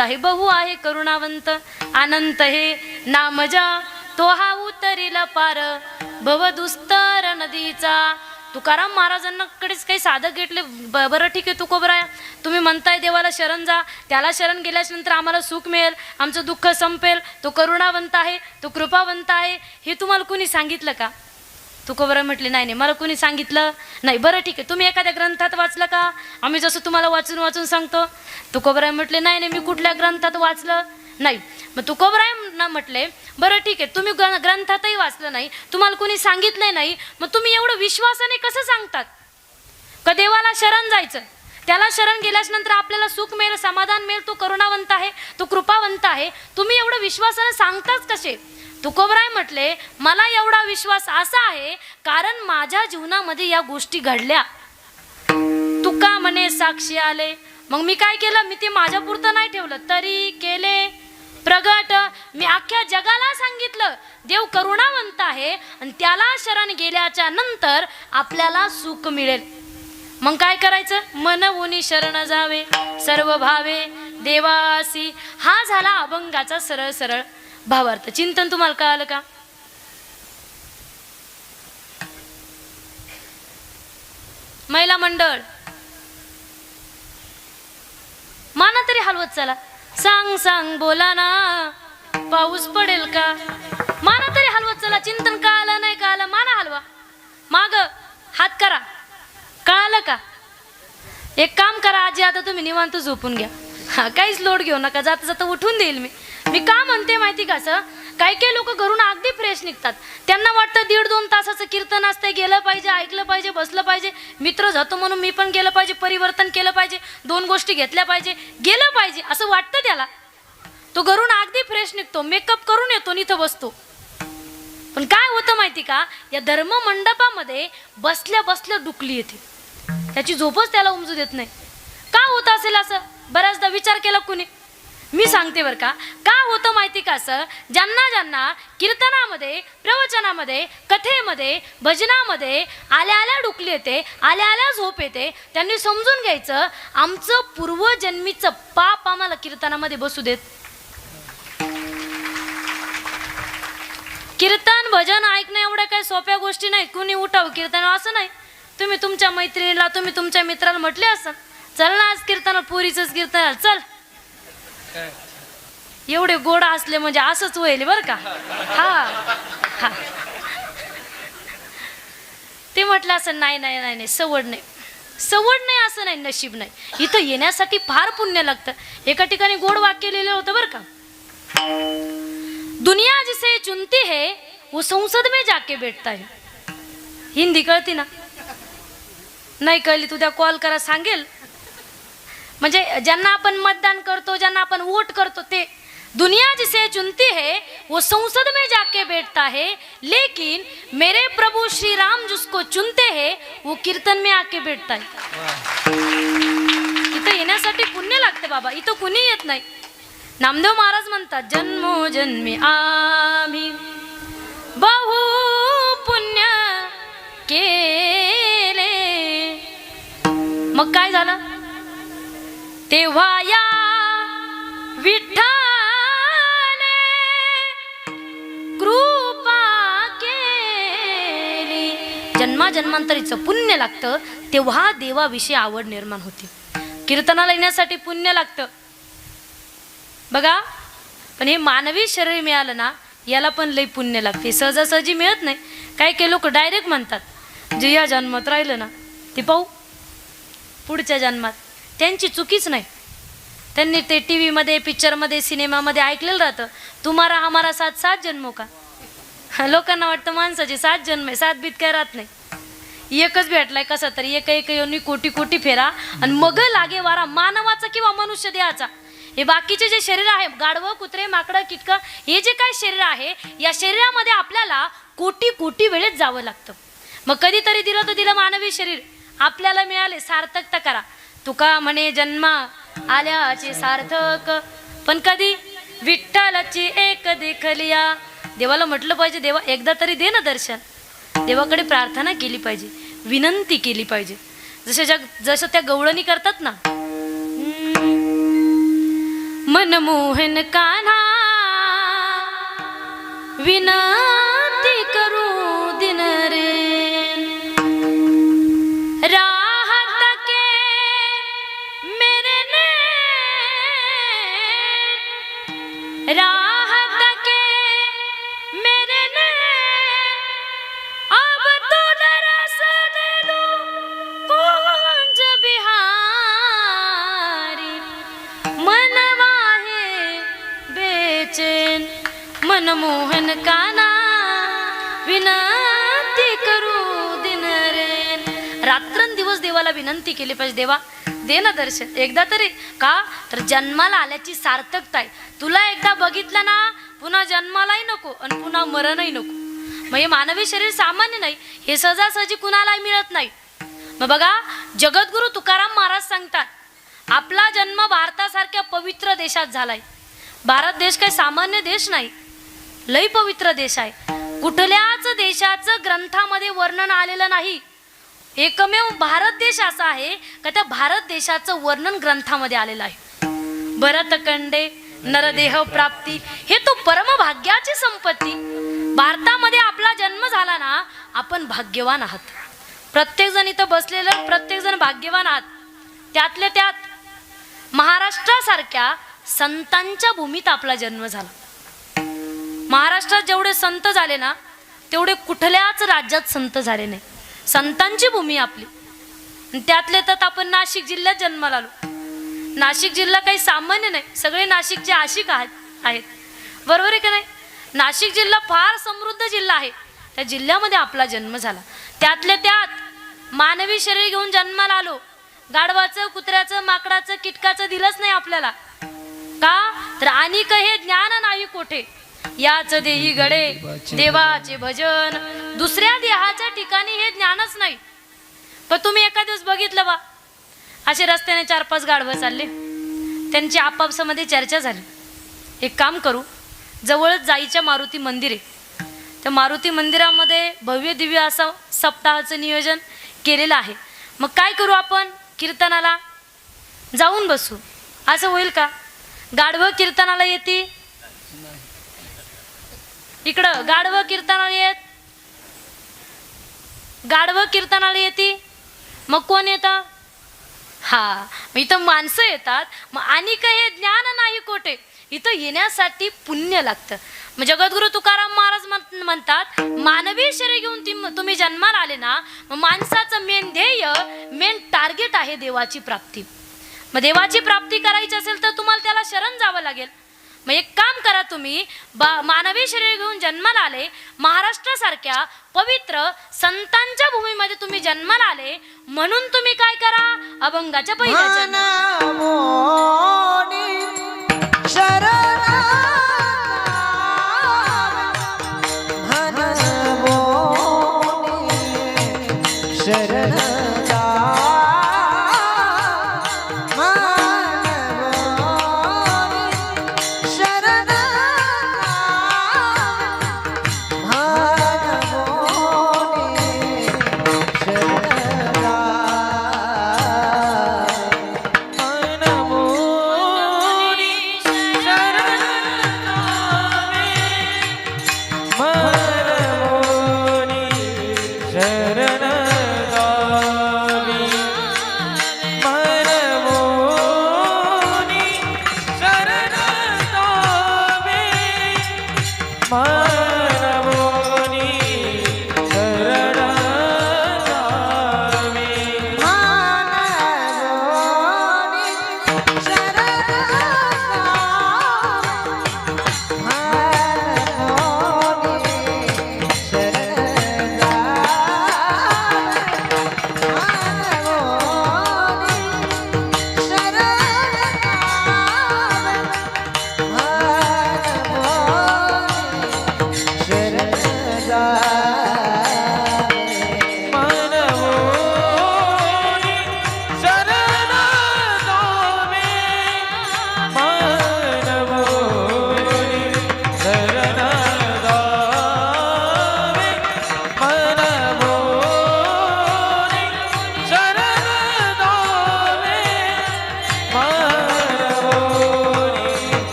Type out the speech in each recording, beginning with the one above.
आहे, बहु आहे करुणावंत, अनंत हे नामजा, तो हा उतरील पार भव दुस्तर नदीचा. तुकाराम महाराजांकडेच काही साधक घेतले. बरं ठीक आहे तुकोबराया, तुम्ही म्हणताय देवाला शरण जा, त्याला शरण गेल्याच्या नंतर आम्हाला सुख मिळेल, आमचं दुःख संपेल, तो करुणावंत आहे, तो कृपावंत आहे, हे तुम्हाला कुणी सांगितलं का? तुकोबराय म्हटले नाही नाही, मला कुणी सांगितलं नाही. बरं ठीक आहे, तुम्ही एखाद्या ग्रंथात वाचलं का? आम्ही जसं तुम्हाला वाचून वाचून सांगतो. तुकोबराय म्हटले नाही नाही, मी कुठल्या ग्रंथात वाचलं नाही. मग तुकोबराय म्हटले बरं ठीक आहे, तुम्ही ग्रंथातही वाचलं नाही, तुम्हाला कुणी सांगितलं नाही, मग तुम्ही एवढं विश्वासाने कसं सांगतात का देवाला शरण जायचं, त्याला शरण गेल्याच्या नंतर आपल्याला सुख मिळेल, समाधान मिळेल, तो करुणावंत आहे, तो कृपावंत आहे, तुम्ही एवढं विश्वासाने सांगताच कसे? तुकोबराय म्हटले मला एवढा विश्वास असा आहे कारण माझ्या जीवनामध्ये या गोष्टी घडल्या. तुका म्हणे साक्षी आले. मग मी काय केलं? मी ते माझ्या पुरतं नाही ठेवलं, तरी केले प्रगट. मी अख्ख्या जगाला सांगितलं देव करुणावंत आहे आणि त्याला शरण गेल्याच्या नंतर आपल्याला सुख मिळेल. मग काय करायचं? मन उनी शरण जावे सर्व भावे देवासी. हा झाला अभंगाचा सरळ सरळ भावार्थ. चिंतन तुम्हाला कळालं का? महिला मंडळ माना तरी हलवत चला. सांग सांग बोला ना, पाऊस पडेल का? माना तरी हलवत चला. चिंतन कळालं नाही कळालं माना हलवा, माग हात करा. कळालं का? एक काम करा आजी, आता तुम्ही निवांत झोपून घ्या. हा, काहीच लोड घेऊ नका, जाता जाता उठून देईल मी. मी का म्हणते माहिती का? असं काही काही लोक घरून अगदी फ्रेश निघतात, त्यांना वाटतं 1.5-2 तासाचं कीर्तन असतं, गेलं पाहिजे, ऐकलं पाहिजे, बसलं पाहिजे, मित्र जातो म्हणून मी पण गेलं पाहिजे, परिवर्तन केलं पाहिजे, 2 गोष्टी घेतल्या पाहिजे, गेलं पाहिजे असं वाटतं त्याला. तो घरून अगदी फ्रेश निघतो, मेकअप करून येतो, इथं बसतो. पण काय होतं माहिती का? या धर्म मंडपामध्ये बसल्या बसल्या डुकली येते, त्याची झोपच त्याला उमजू देत नाही. का होत असेल असं? बऱ्याचदा विचार केला कुणी? मी सांगते बरं का होतं माहिती का? असं ज्यांना ज्यांना कीर्तनामध्ये, प्रवचनामध्ये, कथेमध्ये, भजनामध्ये आल्या आल्या डुकली येते, आल्या आल्या झोप येते, त्यांनी समजून घ्यायचं आमचं पूर्वजन्मीचं पाप आम्हाला कीर्तनामध्ये बसू देत. कीर्तन भजन ऐकणं एवढ्या काही सोप्या गोष्टी नाही. कुणी उठाव कीर्तन असं नाही. तुम्ही तुमच्या मैत्रिणीला, तुम्ही तुमच्या मित्राला म्हटले असं, चल ना आज कीर्तन, पुरीचंच कीर्तन, चल. एवढे गोड असले म्हणजे असंच होईल बरं का. हा हा, ते म्हटलं असं नाही नाही नाही नाही, सवड नाही, सवड नाही असं नाही, नशीब नाही. इथं येण्यासाठी फार पुण्य लागतं. एका ठिकाणी गोड वाक्य लिहिलं होतं बरं का. दुनिया जिसे चुनती है वो संसद में जाके बैठता है. हिंदी कळती ना? नाही कळली तुद्या कॉल करा, सांगेल. म्हणजे ज्यांना आपण मतदान करतो, ज्यांना आपण वोट करतो, ते दुनिया जिसे चुनती है वो संसद में जाके बैठता है, लेकिन मेरे प्रभु श्री राम जिसको चुनते हैं वो कीर्तन में आके बैठता है. इथं येण्यासाठी पुण्य लागते बाबा, इथं कुणी येत नाही. नामदेव महाराज म्हणतात जन्मोजन्मी आम्ही बहु पुण्य केले. मग काय झालं? तेव्हा या विठ्ठले कृपा केली. जन्माजन्मांतरीचं पुण्य लागतं, तेव्हा देवाविषयी आवड निर्माण होते. कीर्तनाला येण्यासाठी पुण्य लागतं बघा. पण हे मानवी शरीर मिळालं ना, याला पण लई पुण्य लागते, सहजासहजी मिळत नाही. काही काही लोक डायरेक्ट म्हणतात जे या जन्मात राहिलं ना ते पाहू पुढच्या जन्मात. त्यांची चुकीच नाही. त्यांनी ते टी व्हीमध्ये, पिक्चरमध्ये, सिनेमामध्ये ऐकलेलं राहतं, तुम्हारा हमारा 7 जन्मो का. लोकांना वाटतं माणसाचे 7 जन्म आहे, 7 बीत काय राहत नाही. एकच भेटलाय कसा तरी, एक योनी कोटी कोटी फेरा आणि मग लागे वारा मानवाचा किंवा मनुष्य देहाचा. हे बाकीचे जे शरीर आहे, गाढवं, कुत्रे, माकडं, कीटकं, हे जे काय शरीर आहे, या शरीरामध्ये आपल्याला कोटी कोटी वेळेत जावं लागतं. मग कधीतरी दिलं तर दिलं मानवी शरीर, आपल्याला मिळाले, सार्थकता करा. तुका म्हणे जन्मा आल्याचे सार्थक, पण कधी? विठ्ठलाची एक देखलिया. देवाला म्हटलं पाहिजे देवा एकदा तरी दे ना दर्शन. देवाकडे प्रार्थना केली पाहिजे, विनंती केली पाहिजे. जसं त्या गवळणी करतात ना, मनमोहन कान्हा विनंती करू दिन रे राहत के मेरे ने राहत के मेरे ने अब तो दरस दे दो कुंज बिहारी मनवा है बेचैन मनमोहन कान्हा विनंती करू दिन रे रात्रंदिवस देवाला विनंती केली पाहिजे देवा दे ना दर्शन एकदा तरी का तर जन्माला आल्याची सार्थकता आहे तुला एकदा बघितलं ना पुन्हा जन्मालाही नको आणि पुन्हा मरणही नको मग हे मानवी शरीर सामान्य नाही हे सहजासहजी कुणालाही मिळत नाही मग बघा जगद्गुरु तुकाराम महाराज सांगतात आपला जन्म भारतासारख्या पवित्र देशात झालाय भारत देश काही सामान्य देश नाही लई पवित्र देश आहे कुठल्याच देशाचं ग्रंथामध्ये वर्णन आलेलं नाही एकमेव भारत देश असा आहे का त्या भारत देशाचं वर्णन ग्रंथामध्ये आलेलं आहे भरतखंडे नरदेह प्राप्ती हे तो परमभाग्याची संपत्ती भारतामध्ये आपला जन्म झाला ना आपण भाग्यवान आहात प्रत्येक जण इथं बसलेलं प्रत्येक जण भाग्यवान आहात त्यातल्या त्यात महाराष्ट्रासारख्या संतांच्या भूमीत आपला जन्म झाला महाराष्ट्रात जेवढे संत झाले ना तेवढे कुठल्याच राज्यात संत झाले नाही संतांची भूमी आपली त्यातले त्यात आपण नाशिक जिल्ह्यात जन्माला आलो नाशिक जिल्हा काही सामान्य नाही सगळे नाशिकचे आशिक आहेत बरोबर आहे का नाही नाशिक जिल्हा फार समृद्ध जिल्हा आहे त्या जिल्ह्यामध्ये आपला जन्म झाला त्यातल्या त्यात मानवी शरीर घेऊन जन्माला आलो गाढवाचं कुत्र्याचं माकडाचं कीटकाचं दिलंच नाही आपल्याला का तर आणि हे ज्ञान नाही कोठे याच देही गडे देवाचे भजन दुसऱ्या देहाच्या ठिकाणी हे ज्ञानच नाही पण तुम्ही एका दिवस बघितलं बा असे रस्त्याने 4-5 गाढवं चालले त्यांची आपापसामध्ये चर्चा झाली एक काम करू जवळच जाईच्या मारुती मंदिर आहे त्या मारुती मंदिरामध्ये भव्य दिव्य असं सप्ताहाचं नियोजन केलेलं आहे मग काय करू आपण कीर्तनाला जाऊन बसू असं होईल का गाढवं कीर्तनाला येते इकडं गाढवं कीर्तनाला येते मग कोण येतं हा इथं माणसं येतात मग आणि हे ज्ञान नाही कोठे इथं येण्यासाठी पुण्य लागतं मग जगद्गुरु तुकाराम महाराज म्हणतात मानवी शरीर घेऊन तुम्ही जन्माला आले ना मग माणसाचं मेन ध्येय मेन टार्गेट आहे देवाची प्राप्ती मग देवाची प्राप्ती करायची असेल तर तुम्हाला त्याला शरण जावं लागेल मग एक काम करा तुम्ही मानवी शरीर घेऊन जन्माला आले महाराष्ट्रासारख्या पवित्र संतांच्या भूमीमध्ये तुम्ही जन्माला आले म्हणून तुम्ही काय करा अभंगाच्या पहिल्या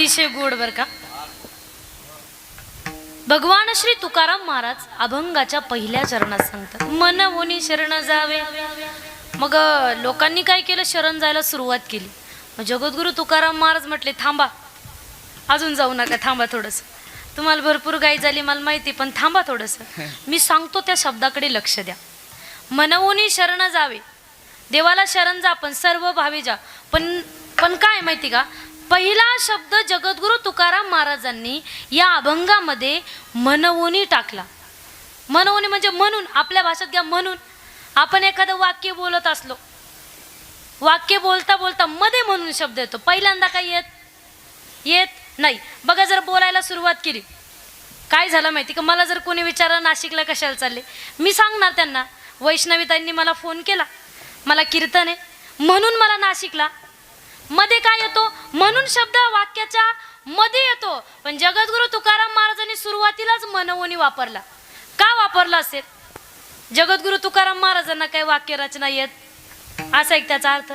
अतिशय गोड बर का. भगवान श्री तुकाराम महाराज अभंगाच्या पहिल्या चरणात सांगतात, मन होनी शरण जावे. मग लोकांनी काय केलं, शरण जायला सुरुवात केली. मग जगद्गुरु तुकाराम महाराज म्हटले, थांबा, अजून जाऊ नका, थांबा थोडंसं, तुम्हाला भरपूर गाई झाली मला माहिती, पण थांबा थोडंसं, मी सांगतो त्या शब्दाकडे लक्ष द्या. मनवूनी शरण जावे, देवाला शरण जा, पण सर्व भावी जा. पण काय माहिती का, पहिला शब्द जगद्गुरु तुकाराम महाराजांनी या अभंगामध्ये मनवूनी टाकला. मनवूनी म्हणजे म्हणून, आपल्या भाषेत घ्या म्हणून. आपण एखादं वाक्य बोलत असलो, वाक्य बोलता बोलता मध्ये म्हणून शब्द येतो, पहिल्यांदा काही येत नाही. बघा, जर बोलायला सुरुवात केली, काय झालं माहिती का, मला जर कोणी विचारलं नाशिकला कशाला चालले, मी सांगणार त्यांना, वैष्णवीताईंनी मला फोन केला, मला कीर्तन आहे म्हणून मला नाशिकला. मध्ये काय येतो, म्हणून शब्द वाक्याच्या मध्ये येतो. पण जगद्गुरु तुकाराम महाराजांनी सुरुवातीलाच मनवूनी वापरला. का वापरला असेल? जगद्गुरु तुकाराम महाराजांना काही वाक्य रचना येत, असा एक त्याचा अर्थ?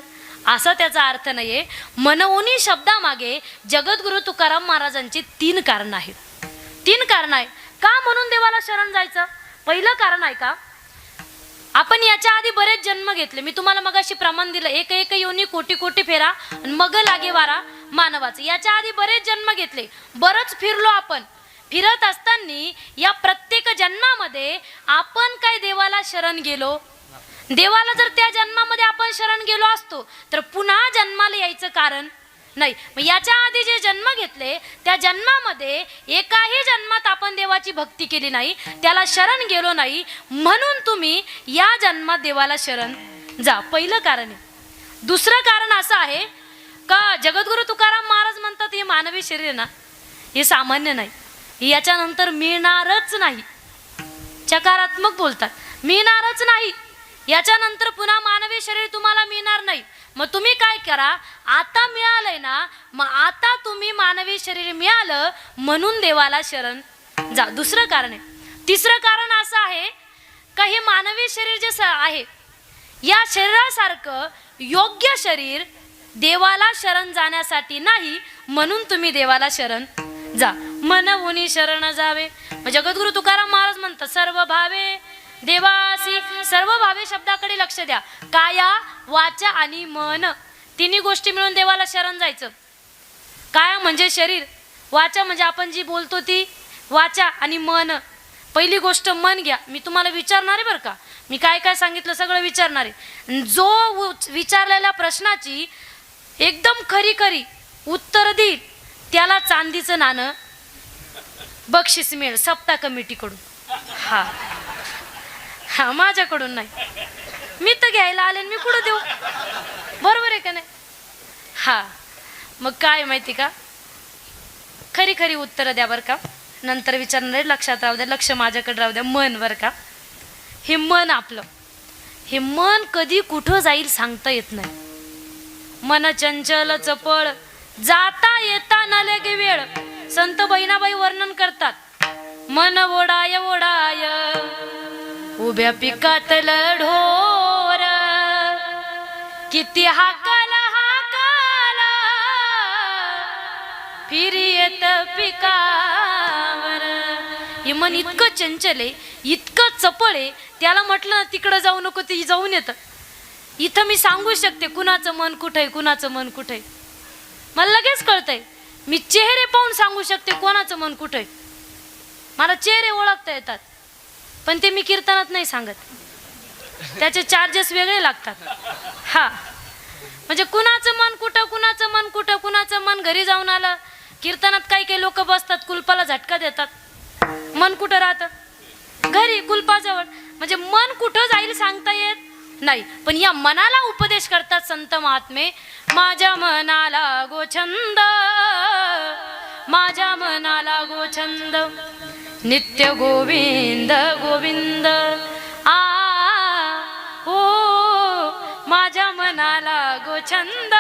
असा त्याचा अर्थ नाहीये. मनवूनी शब्दामागे जगद्गुरु तुकाराम महाराजांची 3 कारण आहेत. 3 कारण आहे का म्हणून देवाला शरण जायचं. पहिलं कारण आहे का, आपण याच्या आधी बरेच जन्म घेतले. मी तुम्हाला मगाशी प्रमाण दिलं, एक एक योनी कोटी कोटी फेरा मग लागे वारा मानवाचं. याच्या आधी बरेच जन्म घेतले, बरंच फिरलो आपण. फिरत असताना या प्रत्येक जन्मामध्ये आपण काय देवाला शरण गेलो? देवाला जर त्या जन्मामध्ये आपण शरण गेलो असतो तर पुन्हा जन्माला यायचं कारण नाही. मग याच्या आधी जे जन्म घेतले त्या जन्मामध्ये एकाही जन्मात आपण देवाची भक्ती केली नाही, त्याला शरण गेलो नाही, म्हणून तुम्ही या जन्मात देवाला शरण जा. पहिलं कारण आहे. दुसरं कारण असं आहे का, जगद्गुरु तुकाराम महाराज म्हणतात, हे मानवी शरीर ना, हे सामान्य नाही, याच्यानंतर मिळणारच नाही. सकारात्मक बोलतात, मिळणारच नाही, याच्यानंतर पुन्हा मानवी शरीर तुम्हाला मिळणार नाही. मग तुम्ही काय करा, आता मिळालंय ना, मग आता तुम्ही मानवी शरीर मिळालं म्हणून देवाला शरण जा. दुसरं कारण आहे. तिसरं कारण असं आहे का, हे मानवी शरीर जे आहे, या शरीरासारखं योग्य शरीर देवाला शरण जाण्यासाठी नाही, म्हणून तुम्ही देवाला शरण जा. मनवूनी शरण जावे. मग जगद्गुरु तुकाराम महाराज म्हणतात, सर्व भावे देवासी. सर्व भावे शब्दाकडे लक्ष द्या. काया, वाचा आणि मन, 3 गोष्टी मिळून देवाला शरण जायचं. काया म्हणजे शरीर, वाचा म्हणजे आपण जी बोलतो ती वाचा, आणि मन. पहिली गोष्ट मन घ्या. मी तुम्हाला विचारणार आहे बरं का, मी काय काय सांगितलं सगळं विचारणार आहे. जो विचारलेल्या प्रश्नाची एकदम खरी खरी उत्तर देईल त्याला चांदीचं नाणं बक्षीस मिळेल सप्ताह कमिटीकडून. हा, माझ्याकडून नाही, मी तर घ्यायला आले, मी कुठं देऊ? बरोबर आहे का नाही? मग काय माहिती का, खरी खरी उत्तर द्या बरं का, नंतर विचारणार, लक्षात राहू द्या, लक्ष माझ्याकडे राहू द्या. मन बरं का, हे मन आपलं, हे मन कधी कुठं जाईल सांगता येत नाही. मन चंचल चपळ, जाता येता न लगे वेळ. संत बहिणाबाई वर्णन करतात, मन ओढाय ओढाय उभ्या पिकातल ढोर, किती हाकाला हाकाला फिरी येत पिकावर. हे मन इतकं चंचल आहे, इतकं चपळ आहे, त्याला म्हटलं ना तिकडं जाऊ नको, ते जाऊन येतं. इथं मी सांगू शकते कुणाचं मन कुठं आहे, कुणाचं मन कुठं आहे, मला लगेच कळतंय. मी चेहरे पाहून सांगू शकते कोणाचं मन कुठं आहे. मला चेहरे ओळखता येतात, पण ते मी कीर्तनात नाही सांगत, त्याचे चार्जेस वेगळे लागतात. म्हणजे कुणाचं मन कुठं, कुणाचं मन कुठं, कुणाचं मन घरी जाऊन आलं. कीर्तनात काही काही लोक बसतात, कुलपाला झटका देतात, मन कुठं राहतं? घरी, कुलपाजवळ. म्हणजे मन कुठं जाईल सांगता येत नाही. पण या मनाला उपदेश करतात संत महात्मे, माझ्या मनाला गोछंद, माझ्या मनाला गोछंद, नित्य गोविंद गोविंद आ हो, माझ्या मनाला गोछंद,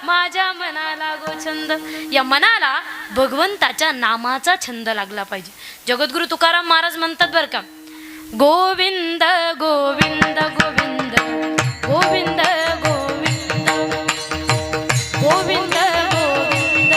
माझ्या मनाला गोछंद. या मनाला भगवंताच्या नामाचा छंद लागला पाहिजे. जगद्गुरु तुकाराम महाराज म्हणतात बरं का, गोविंद गोविंद गोविंद गोविंद गोविंद गोविंद गोविंद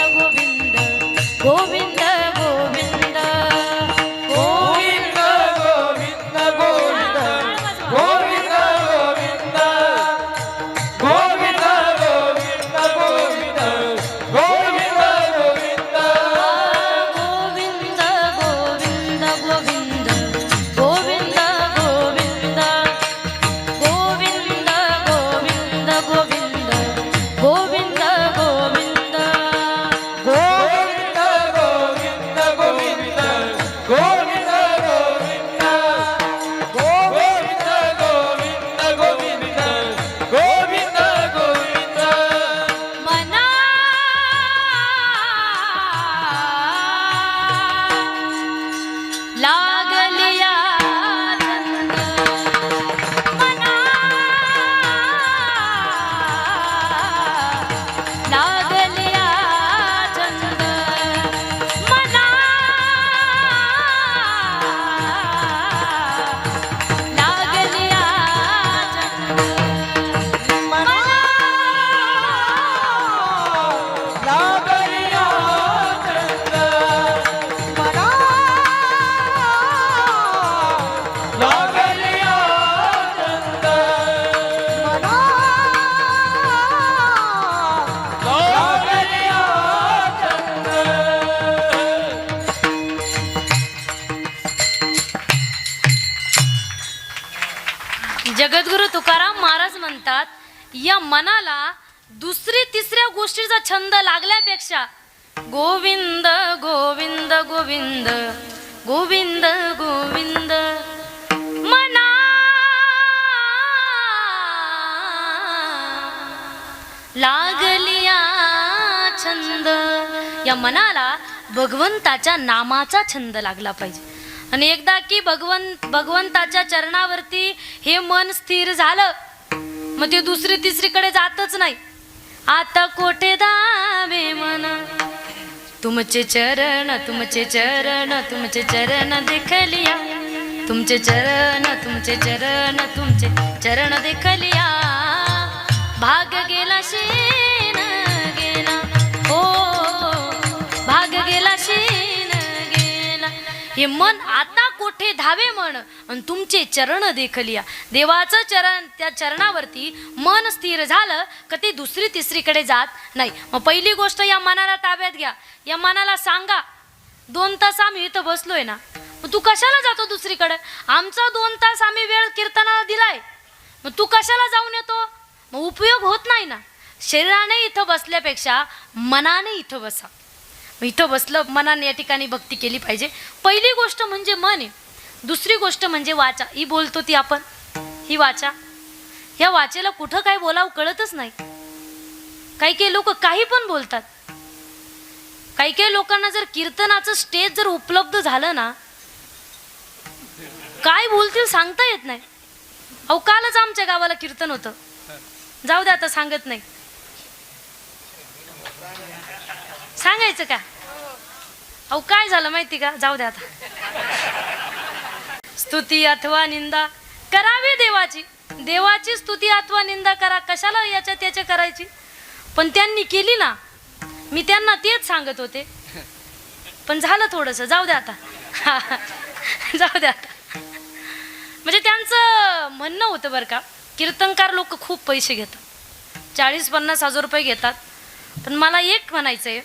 जगद्गुरु तुकाराम महाराज म्हणतात, या मनाला दुसरी तिसऱ्या गोष्टीचा छंद लागल्यापेक्षा गोविंद गोविंद गोविंद गोविंद गोविंद मना लागलिया छंद, या मनाला भगवंताच्या नामाचा छंद लागला पाहिजे. आणि एकदा की भगवंताच्या चरणावरती हे मन स्थिर झालं, मग ते दुसरी तिसरीकडे जातच नाही. आता कोठे दावे मन, तुमचे चरण तुमचे चरण तुमचे चरण देखलिया, तुमचे चरण तुमचे चरण तुमचे चरण देखलिया, भाग गेला शेण गेला, हो भाग गेला शेण गेला. हे मन आता कोठे धावे मन, आणि तुमचे चरण देखलिया. देवाचं चरण, त्या चरणावरती मन स्थिर झालं का ते दुसरी तिसरीकडे जात नाही. मग पहिली गोष्ट, या मनाला ताब्यात घ्या. या मनाला सांगा, 2 तास आम्ही इथं बसलोय ना, मग तू कशाला जातो दुसरीकडे? आमचा 2 तास आम्ही वेळ कीर्तनाला दिलाय, मग तू कशाला जाऊन येतो? मग उपयोग होत नाही ना. शरीराने इथं बसल्यापेक्षा मनाने इथं बसा. इथं बसलं, मनाने या ठिकाणी भक्ती केली पाहिजे. पहिली गोष्ट म्हणजे मन आहे. दुसरी गोष्ट म्हणजे वाचा. ही बोलतो ती आपण, ही वाचा. या वाचेला कुठं काय बोलावं कळतच नाही. काही लोक काही पण बोलतात. काही लोकांना जर कीर्तनाचं स्टेज जर उपलब्ध झालं ना, काय बोलतील सांगता येत नाही. अहो कालच आमच्या गावाला कीर्तन होतं, जाऊ दे आता सांगत नाही. सांगायचं का? अहो काय झालं माहिती का, जाऊ दे आता. स्तुती अथवा निंदा करावी देवाची, देवाची स्तुती अथवा निंदा करा, कशाला याच्या त्याच्या करायची. पण त्यांनी केली ना, मी त्यांना तेच सांगत होते, पण झालं थोडंसं, जाऊ दे आता. जाऊ दे आता. म्हणजे त्यांचं म्हणणं होतं बरं का, कीर्तनकार लोक खूप पैसे घेतात, 40-50 हजार रुपये घेतात. पण मला एक म्हणायचं आहे,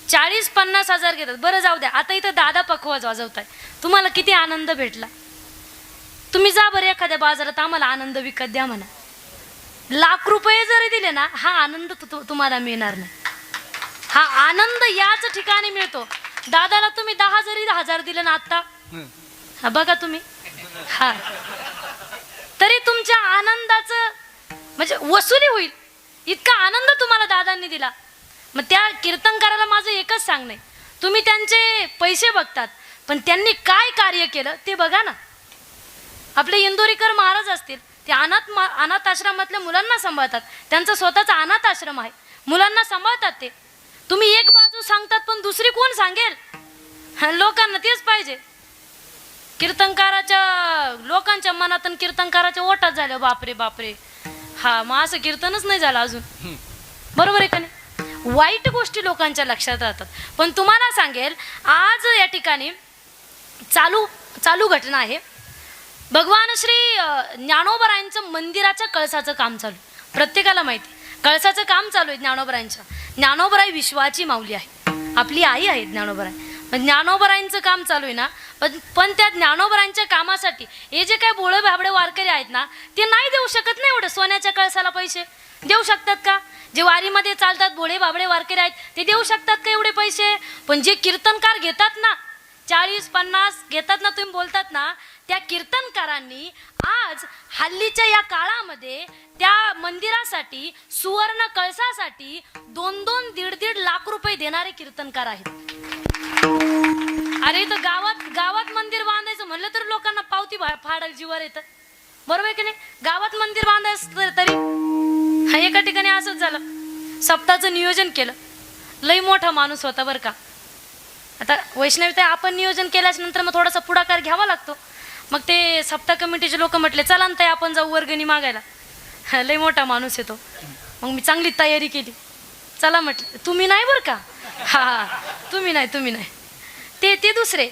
40-50 हजार घेतात, बरं जाऊ द्या. आता इथं दादा पखवाज वाजवताय, तुम्हाला किती आनंद भेटला. तुम्ही जा बरं एखाद्या बाजारात, आम्हाला आनंद विकत द्या म्हणा. लाख रुपये जरी दिले ना, हा आनंद तुम्हाला मिळणार नाही. हा आनंद याच ठिकाणी मिळतो. दादाला तुम्ही 10 हजार दिले ना आता, हा बघा तुम्ही, हा तरी तुमच्या आनंदाचं म्हणजे वसुली होईल, इतका आनंद तुम्हाला दादांनी दिला. मग त्या कीर्तनकाराला माझं एकच सांगणं आहे, तुम्ही त्यांचे पैसे बघतात, पण त्यांनी काय कार्य केलं ते बघा ना. आपले इंदोरीकर महाराज असतील, ते अनाथ आश्रमातल्या मुलांना सांभाळतात. त्यांचा स्वतःचा अनाथ आश्रम आहे, मुलांना सांभाळतात ते. तुम्ही एक बाजू सांगतात, पण दुसरी कोण सांगेल? लोकांना तेच पाहिजे. कीर्तनकाराच्या लोकांच्या मनात आणि कीर्तनकाराच्या ओटात झालं, बापरे बापरे, हा मग असं कीर्तनच नाही झालं अजून. बरोबर आहे का नाही? वाईट गोष्टी लोकांच्या लक्षात राहतात. पण तुम्हाला सांगेल, आज या ठिकाणी चालू घटना आहे. भगवान श्री ज्ञानोबरायांचं मंदिराच्या कळसाचं काम चालू. प्रत्येकाला माहिती, कळसाचं काम चालू आहे ज्ञानोबरायांच्या. ज्ञानोबराई विश्वाची माऊली आहे, आपली आई आहे ज्ञानोबराई. ज्ञानोबरायांचं काम चालू आहे ना, पण त्या ज्ञानोबरायांच्या कामासाठी हे जे काय भोळे भाबडे वारकरी आहेत ना, ते नाही देऊ शकत. नाही एवढं सोन्याच्या कळसाला पैसे देऊ शकतात का? जे वारीमध्ये चालतात भोळे भाबडे वारकरी आहेत, ते देऊ शकतात का एवढे पैसे? पण जे कीर्तनकार घेतात ना, 40-50 घेतात ना, तुम्ही बोलतात ना, त्या कीर्तनकारांनी आज हल्लीच्या या काळामध्ये त्या मंदिरासाठी, सुवर्ण कळसासाठी 2-2, 1.5 लाख रुपये देणारे कीर्तनकार आहेत. अरे तर गावात मंदिर बांधायचं म्हणलं तर लोकांना पावती फाडायला जीवावर येतं. बरोबर आहे की नाही? गावात मंदिर बांधायचं तरी एका ठिकाणी असंच झालं. सप्ताहाचं नियोजन केलं, लई मोठा माणूस होता बरं का. आता वैष्णवी आपण नियोजन केल्याच्या नंतर मग थोडासा पुढाकार घ्यावा लागतो. मग ते सप्ताह कमिटीचे लोक म्हटले, चला ना ताई आपण जाऊ वर्गणी मागायला. लई मोठा माणूस येतो. मग मी चांगली तयारी केली, चला म्हटलं. तुम्ही नाही बरं का, हा तुम्ही नाही, ते दुसरे.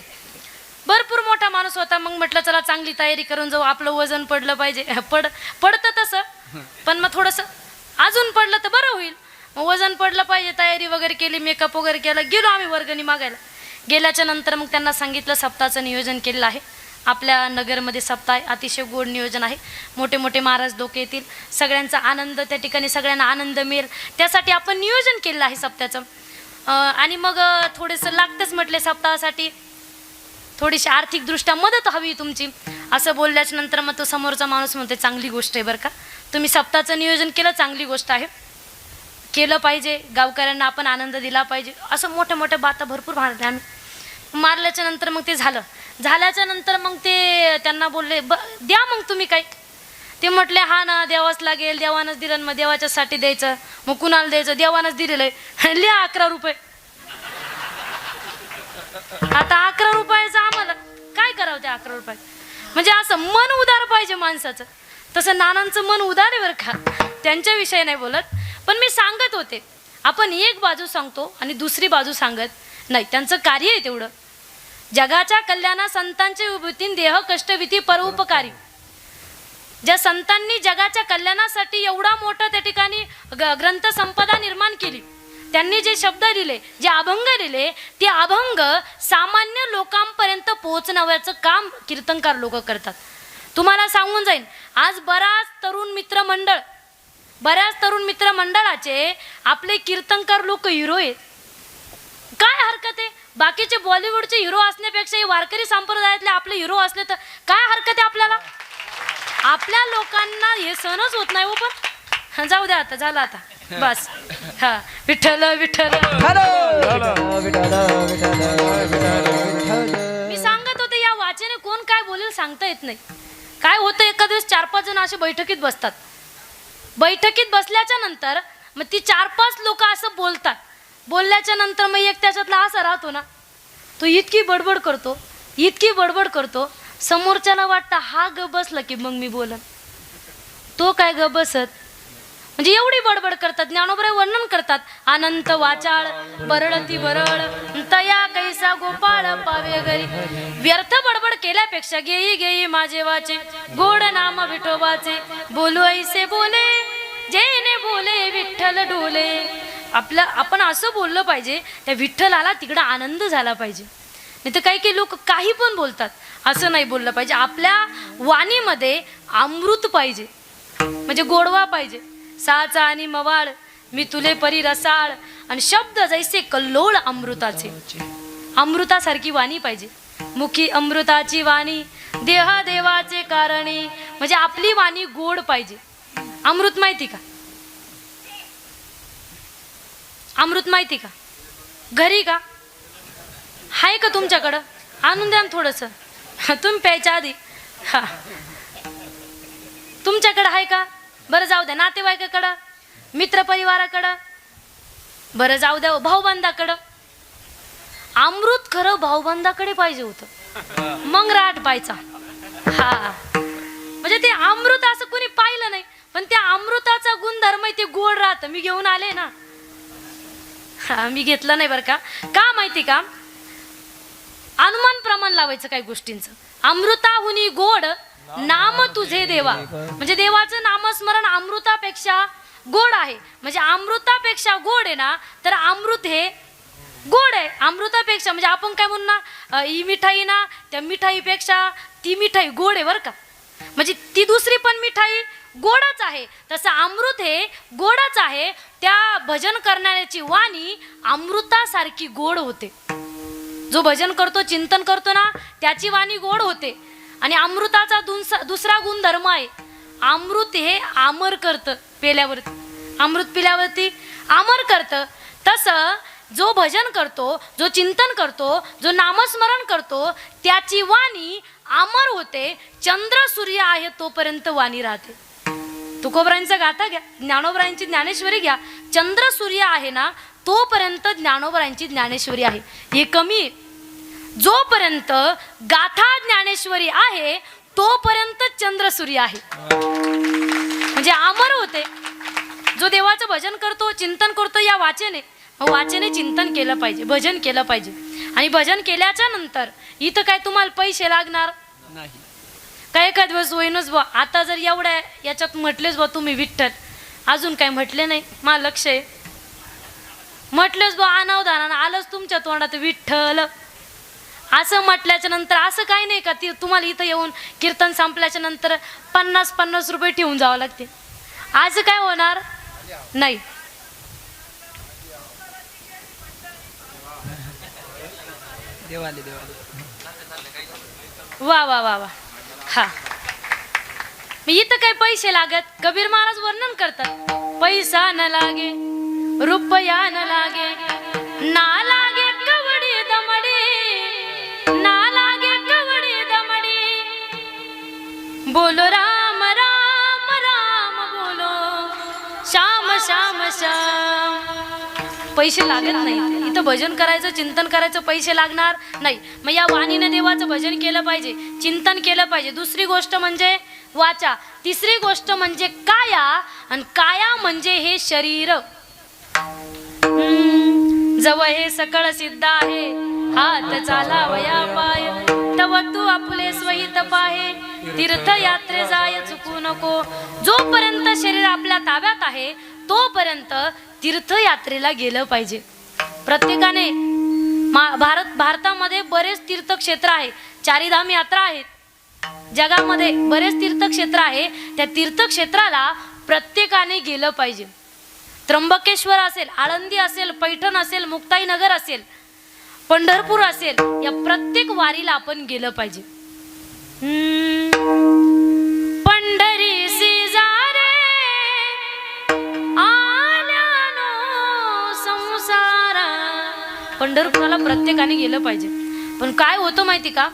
भरपूर मोठा माणूस होता. मग म्हटलं चला चांगली तयारी करून जाऊ, आपलं वजन पडलं पाहिजे. पडतं तसं, पण मग थोडंसं अजून पडलं तर बरं होईल. मग वजन पडलं पाहिजे, तयारी वगैरे केली, मेकअप वगैरे केला, गेलो आम्ही वर्गणी मागायला. गेल्याच्या नंतर मग त्यांना सांगितलं सप्ताहाचं नियोजन केलेलं आहे, आपल्या नगरमध्ये सप्ताह आहे, अतिशय गोड नियोजन आहे. मोठे मोठे महाराज लोक येतील, सगळ्यांचा आनंद त्या ठिकाणी, सगळ्यांना आनंद मिळेल त्यासाठी आपण नियोजन केलं आहे सप्ताहाचं. आणि मग थोडंसं लागतंच म्हटले सप्ताहासाठी थोडीशी आर्थिकदृष्ट्या मदत हवी तुमची. असं बोलल्याच्या नंतर मग तो समोरचा माणूस म्हणते चांगली गोष्ट आहे बरं का, तुम्ही सप्ताहाचं नियोजन केलं, चांगली गोष्ट आहे, केलं पाहिजे, गावकऱ्यांना आपण आनंद दिला पाहिजे. असं मोठ्या मोठ्या बाता भरपूर मारल्या आम्ही. मारल्याच्या नंतर मग ते झाल्याच्या नंतर मग ते त्यांना बोलले द्या मग तुम्ही काय. ते म्हटले हा ना द्यावाच लागेल, देवानंच दिलं, मग देवाच्यासाठी द्यायचं, मग कुणाला द्यायचं, देवानंच दिलेलं आहे, लिहा 11 रुपये. आता 11 रुपयाचं आम्हाला काय करावं ते 11 रुपये. म्हणजे असं मन उदार पाहिजे माणसाचं. तसं नानांचं मन उदार आहे बरं का, त्यांच्याविषयी नाही बोलत, पण मी सांगत होते आपण एक बाजू सांगतो आणि दुसरी बाजू सांगत नाही. त्यांचं कार्य आहे तेवढं. जगाच्या कल्याणा संतांचे विभूतीन देह कष्टविधी परोपकारी. ज्या संतांनी जगाच्या कल्याणासाठी एवढा मोठा त्या ठिकाणी ग्रंथसंपदा निर्माण केली, त्यांनी जे शब्द लिहिले, जे अभंग लिहिले, ते अभंग सामान्य लोकांपर्यंत पोहोचण्याचं काम कीर्तनकार लोक करतात. तुम्हाला सांगून जाईन, आज बऱ्याच तरुण मित्रमंडळाचे आपले कीर्तनकार लोक हिरो आहेत. काय हरकत आहे, बाकीचे बॉलिवूडचे हिरो असण्यापेक्षा वारकरी संप्रदायातले आपले हिरो असले तर काय हरकत आहे आपल्याला. आपल्या लोकांना हे सहनच होत नाही हो. पण जाऊ द्या, आता झालं, आता बस. हा विठ्ठल विठ्ठल. मी सांगत होते या वाचेने कोण काय बोलेल सांगता येत नाही. काय होतं, एका दिवस 4-5 जण असे बैठकीत बसतात. बैठकीत बसल्याच्या नंतर मग ती 4-5 लोक असं बोलतात. बोलल्याच्या नंतर मग एक त्याच्यातला असा राहतो ना, तो इतकी बडबड करतो, समोरच्याला वाटतं हा ग बसला की मग मी बोलन. तो काय ग बसत, म्हणजे एवढी बडबड करतात. ज्ञानोबराय वर्णन करतात, अनंत वाचाळ बरळती बरळ तया कैसा गोपाळ पावे घरी. व्यर्थ बडबड केल्यापेक्षा घेई माझे वाचे, गोड नाम विठोबाचे, बोलू ऐसे बोले जेने बोले विठ्ठल डोले. आपण असं बोललं पाहिजे, त्या विठ्ठलाला तिकडं आनंद झाला पाहिजे. नाही तर काही लोक काही पण बोलतात, असं नाही बोललं पाहिजे. आपल्या वाणीमध्ये अमृत पाहिजे, म्हणजे गोडवा पाहिजे. साचा आणि मवाळ मी तुले परी रसाळ, आणि शब्द जैसे कल्लोळ अमृताचे. अमृतासारखी वाणी पाहिजे. मुखी अमृताची वाणी, देह देवाचे कारणी. म्हणजे आपली वाणी गोड पाहिजे. अमृत माहिती का, अमृत माहिती का, घरी का हाय का तुमच्याकडं, आणून द्या थोडंसं. तुम्ही प्यायच्या आधी हा तुमच्याकडं आहे का, बरं जाऊ द्या. नातेवाईकाकडं, मित्रपरिवाराकडं, बरं जाऊ द्या. भाऊबंदाकडं. अमृत खरं भाऊबंदाकडे पाहिजे होतं, मग राट पायचा. हा म्हणजे ते अमृत असं कोणी पाहिलं नाही, पण त्या अमृताचा गुणधर्म ते गोड राहतं. मी घेऊन आले ना, हा मी घेतलं नाही बरं का माहिती का, अनुमान प्रमाण लावायचं काही गोष्टींचं. अमृताहुनी गोड नाम तुझे देवा. म्हणजे देवाचं नामस्मरण अमृतापेक्षा गोड आहे. म्हणजे अमृतापेक्षा गोड आहे ना, तर अमृत हे गोड आहे. अमृतापेक्षा म्हणजे आपण काय म्हणणार, ही मिठाई ना, त्या मिठाईपेक्षा ती मिठाई गोड आहे बरं का. म्हणजे ती दुसरी पण मिठाई गोडच आहे, तसं अमृत हे गोडच आहे. त्या भजन करणाऱ्याची वाणी अमृतासारखी गोड होते. जो भजन करतो, चिंतन करतो ना, त्याची वाणी गोड होते. आणि अमृताचा दुसरा गुणधर्म आहे, अमृत हे आमर करतं पेल्यावरती. अमृत पिल्यावरती आमर करतं. तसं जो भजन करतो, जो चिंतन करतो, जो नामस्मरण करतो, त्याची वाणी अमर होते. चंद्र सूर्य आहे तोपर्यंत वाणी राहते. तुकोबरांचा गाथा घ्या, ज्ञानोबरांची ज्ञानेश्वरी घ्या. चंद्र सूर्य आहे ना, तोपर्यंत ज्ञानोबरांची ज्ञानेश्वरी आहे. हे कमी, जोपर्यंत गाथा ज्ञानेश्वरी आहे तोपर्यंत चंद्र सूर्य आहे. म्हणजे अमर होते. जो देवाचं भजन करतो, चिंतन करतो, या वाचेने चिंतन केलं पाहिजे, भजन केलं पाहिजे. आणि भजन केल्याच्या नंतर इथं काय तुम्हाला पैसे लागणार नाही. काय एखाद दिवस होईनच बा. आता जर एवढ्या याच्यात म्हटलेच बा तुम्ही विठ्ठल, अजून काय म्हटले नाही, मला लक्ष आहे, म्हटलेच बा अनावधानानं आलंच तुमच्या तोंडात विठ्ठल, असं म्हटल्याच्या नंतर असं काही नाही का ती तुम्हाला इथं येऊन कीर्तन संपल्याच्या नंतर 50-50 रुपये ठेवून जावं लागते, असं काय होणार नाही. वा वा वा वा. हा, इथं काही पैसे लागत. कबीर महाराज वर्णन करतात, पैसा न लागे रुपया न लागे, ना लागे कवडी दमडी, ना लागे कवडी दमडी, बोलो राम राम राम बोलो, श्याम श्याम श्याम. पैसे लागत नाही इथं. भजन करायचं, चिंतन करायचं, पैसे लागणार नाही. मग या वाणीने देवाचं भजन केलं पाहिजे, चिंतन केलं पाहिजे. दुसरी गोष्ट म्हणजे वाचा. तिसरी गोष्ट म्हणजे काया, आणि काया म्हणजे हे शरीर. जव हे सकळ सिद्ध आहे, हात चालावया पाय, तव तू आपले स्वहित पाहे, तीर्थयात्रे जाय चुकू नको. जोपर्यंत शरीर आपल्या ताब्यात आहे तोपर्यंत तीर्थयात्रेला गेलं पाहिजे. प्रत्येकाने भारतामध्ये बरेच तीर्थक्षेत्र आहे, चारीधाम यात्रा आहेत. जगामध्ये बरेच तीर्थक्षेत्र आहे, त्या तीर्थक्षेत्राला प्रत्येकाने गेलं पाहिजे. त्र्यंबकेश्वर असेल, आळंदी असेल, पैठण असेल, मुक्ताईनगर असेल, पंढरपूर असेल, या प्रत्येक वारीला आपण गेलं पाहिजे. पंढरीसी जा रे आल्यानो संसारा. पंढरपुराला प्रत्येकाने गेलं पाहिजे. पण काय होतं माहिती का,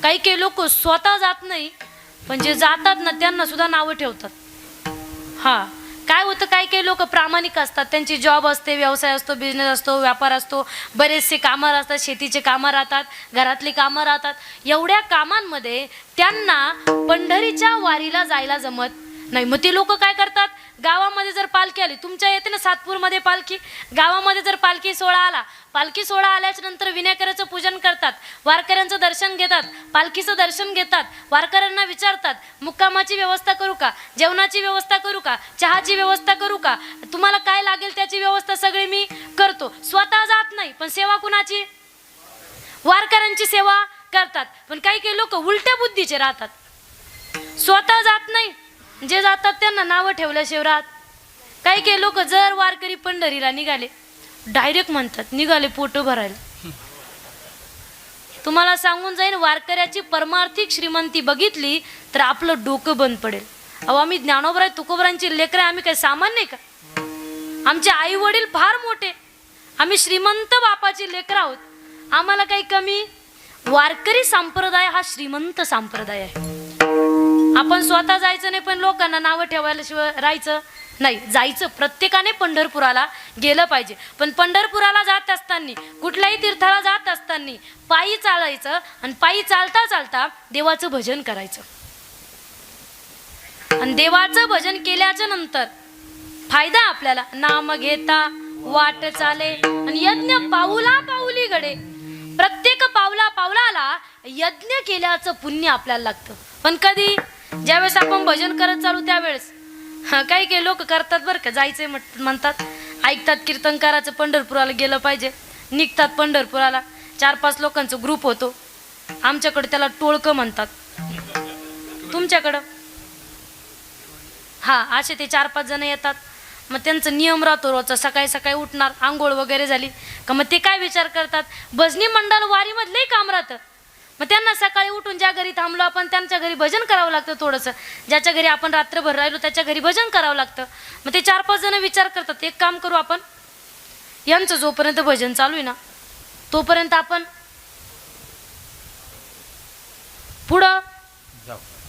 काही लोक स्वतः जात नाही, पण जे जातात ना त्यांना सुद्धा नावं ठेवतात. हा, काय होतं, काही लोक प्रामाणिक असतात, त्यांची जॉब असते, व्यवसाय असतो, बिझनेस असतो, व्यापार असतो, बरेचसे कामं राहतात, शेतीचे कामं राहतात, घरातली कामं राहतात. एवढ्या कामांमध्ये त्यांना पंढरीच्या वारीला जायला जमत नाही. मग ते लोक काय करतात, गावामध्ये जर पालखी आली, तुमच्या येते ना सातपूरमध्ये पालखी, गावामध्ये जर पालखी सोहळा आला, पालखी सोहळा आल्याच्या नंतर विनायकाचं पूजन करतात, वारकऱ्यांचं दर्शन घेतात, पालखीचं दर्शन घेतात, वारकऱ्यांना विचारतात मुक्कामाची व्यवस्था करू का, जेवणाची व्यवस्था करू का, चहाची व्यवस्था करू का, तुम्हाला काय लागेल त्याची व्यवस्था सगळी मी करतो. स्वतः जात नाही, पण सेवा कुणाची, वारकऱ्यांची सेवा करतात. पण काही लोक उलट्या बुद्धीचे राहतात, स्वतः जात नाही, जे जातात त्यांना नावं ठेवल्याशिवाय राहत. काही लोक जर वारकरी पंढरीला निघाले, डायरेक्ट म्हणतात निघाले पोट भरायला. तुम्हाला सांगून जाईन, वारकऱ्याची परमार्थिक श्रीमंती बघितली तर आपलं डोकं बंद पडेल. अहो, आम्ही ज्ञानोबराय तुकोबरांची लेकरं, आम्ही काही सामान्य नाही का? आमचे आई वडील फार मोठे, आम्ही श्रीमंत बापाची लेकरं आहोत. आम्हाला काही कमी. वारकरी संप्रदाय हा श्रीमंत संप्रदाय आहे. आपण स्वतः जायचं नाही, पण लोकांना नावं ठेवायला शिवाय राहायचं नाही. जायचं, प्रत्येकाने पंढरपुराला गेलं पाहिजे. पण पंढरपुराला जात असताना, कुठल्याही तीर्थाला जात असताना पायी चालायचं, आणि पायी चालता चालता देवाचं भजन करायचं. आणि देवाचं भजन केल्याच्या नंतर फायदा आपल्याला, नाम घेता वाट चाले, आणि यज्ञ पाऊला पाऊली घडे. प्रत्येक पावला पावलाला यज्ञ केल्याचं पुण्य आपल्याला लागतं. पण कधी, ज्यावेळेस आपण भजन करत चालू त्यावेळेस. काही लोक करतात बरं का, जायचंय म्हणतात, ऐकतात कीर्तन करायचं, पंढरपुराला गेलं पाहिजे, निघतात पंढरपुराला. 4-5 लोकांचा ग्रुप होतो. आमच्याकडे त्याला टोळकं म्हणतात, तुमच्याकडं हा, असे ते 4-5 जण येतात. मग त्यांचा नियम राहतो रोजचा, सकाळी सकाळी उठणार, आंघोळ वगैरे झाली का मग ते काय विचार करतात, भजनी मंडळ वारीमधलंही काम राहतं. मग त्यांना सकाळी उठून ज्या घरी थांबलो आपण त्यांच्या घरी भजन करावं लागतं थोडंसं. ज्याच्या घरी आपण रात्रभर राहिलो त्याच्या घरी भजन करावं लागतं. मग ते 4-5 जण विचार करतात, एक काम करू आपण, यांचं जोपर्यंत भजन चालू आहे ना तोपर्यंत आपण पुढं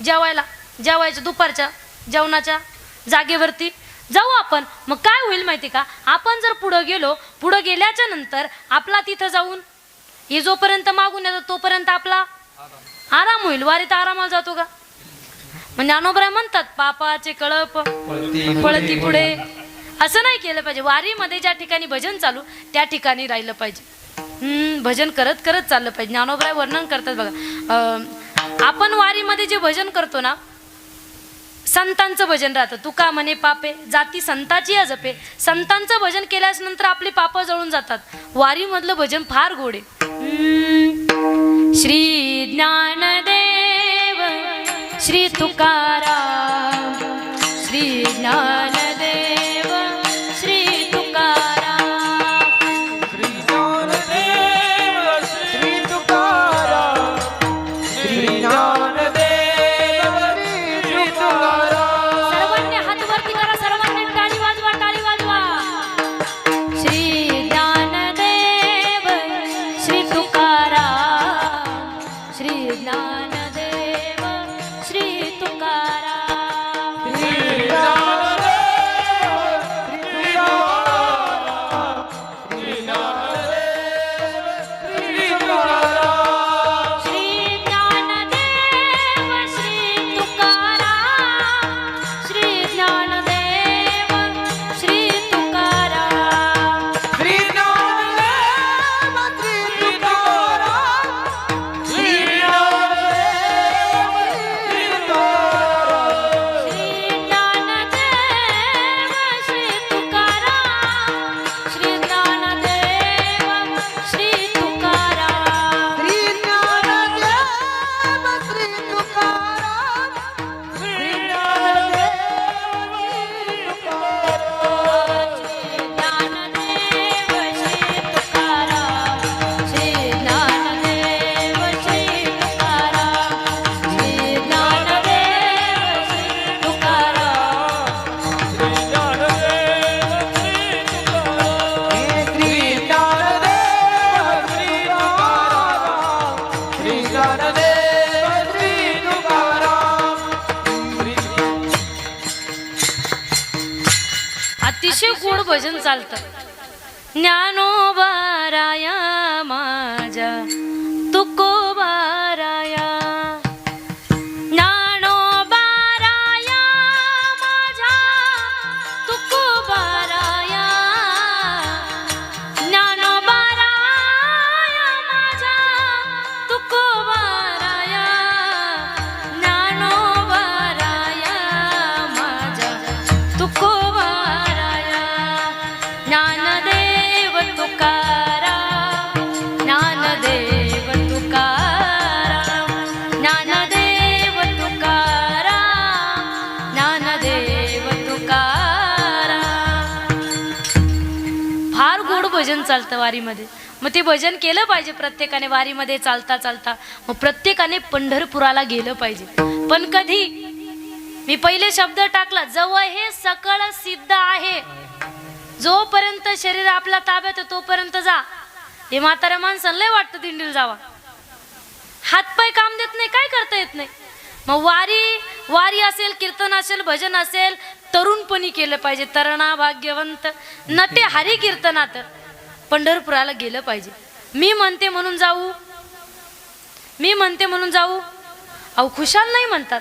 जेवायचं, दुपारच्या जेवणाच्या जागेवरती जाऊ आपण. मग काय होईल माहिती का, आपण जर पुढं गेल्याच्या नंतर आपला तिथं जाऊन हे जोपर्यंत मागून येतो तोपर्यंत आपला आराम होईल. वारीत आरामाला जातो का? म्हणजे ज्ञानोबराय म्हणतात, पापाचे कळप पळती पुढे. असं नाही केलं पाहिजे. वारीमध्ये ज्या ठिकाणी भजन चालू त्या ठिकाणी राहिलं पाहिजे. भजन करत करत चाललं पाहिजे. ज्ञानोबराय वर्णन करतात बघा, आपण वारीमध्ये जे भजन करतो ना, संतांचं भजन राहतं. तुका म्हणे पापे जाती संताची अजपे. संतांचं भजन केल्यास नंतर आपली पापं जळून जातात. वारीमधलं भजन फार गोड आहे. श्री ज्ञानदेव श्री तुकाराम, श्री ज्ञानदेव श्री तुकाराम, श्री ज्ञानदेव श्री तुकाराम, श्री ज्ञानदेव श्री तुकाराम. सर्वांनी हात वरती करा, सर्वांनी टाळी वाजवा, टाळी वाजवा. श्री ज्ञानदेव श्री तुकाराम, श्री ज्ञानदेव श्री तुकाराम, श्री ज्ञानदेव श्री तुकाराम, श्री ज्ञानदेव श्री तुकाराम. श्री ज्ञानदेव श्री तुकाराम, श्री ज्ञानदेव श्री तुकाराम, श्री ज्ञानदेव श्री तुकाराम, श्री ज्ञानदेव श्री तुकाराम. श्री ज्ञानदेव श्री तुकाराम, श्री ज्ञानदेव श्री तुकाराम, श्री ज्ञानदेव श्री तुकाराम, श्री ज्ञानदेव श्री तुकाराम. अतिशय गोड भजन चालतं. ज्ञानोबाराया माझ्या तुकोबाराया, ज्ञानोबाराया माझ्या तुकोबाराया, ज्ञानोबाराया माझ्या तुकोबाराया, ज्ञानोबाराया माझ्या तुकोबाराया. ज्ञानदेव तुकाराम, ज्ञानदेव तुकाराम, ज्ञानदेव तुकाराम, ज्ञानदेव तुकाराम. फार गोड भजन चालतं वारीमध्ये. मग ते भजन केलं पाहिजे प्रत्येकाने. वारीमध्ये चालता चालता मग प्रत्येकाने पंढरपुराला गेलं पाहिजे. पण कधी? मी पहिले शब्द टाकला, जवळ हे सकळ सिद्ध आहे. जोपर्यंत शरीर आपल्या ताब्यात आहे तोपर्यंत जा. हे म्हाताऱ्या माणसाला लय वाटतं दिंडीला जावा, हातपाय काम देत नाही, काय करता येत नाही. मग वारी असेल, कीर्तन असेल, भजन असेल, तरुणपणी केलं पाहिजे. तरणा भाग्यवंत नटे हरी कीर्तनात पंढरपुराला गेलं पाहिजे. मी म्हणते म्हणून जाऊ, मी म्हणते म्हणून जाऊ, अहो खुशाल नाही म्हणतात.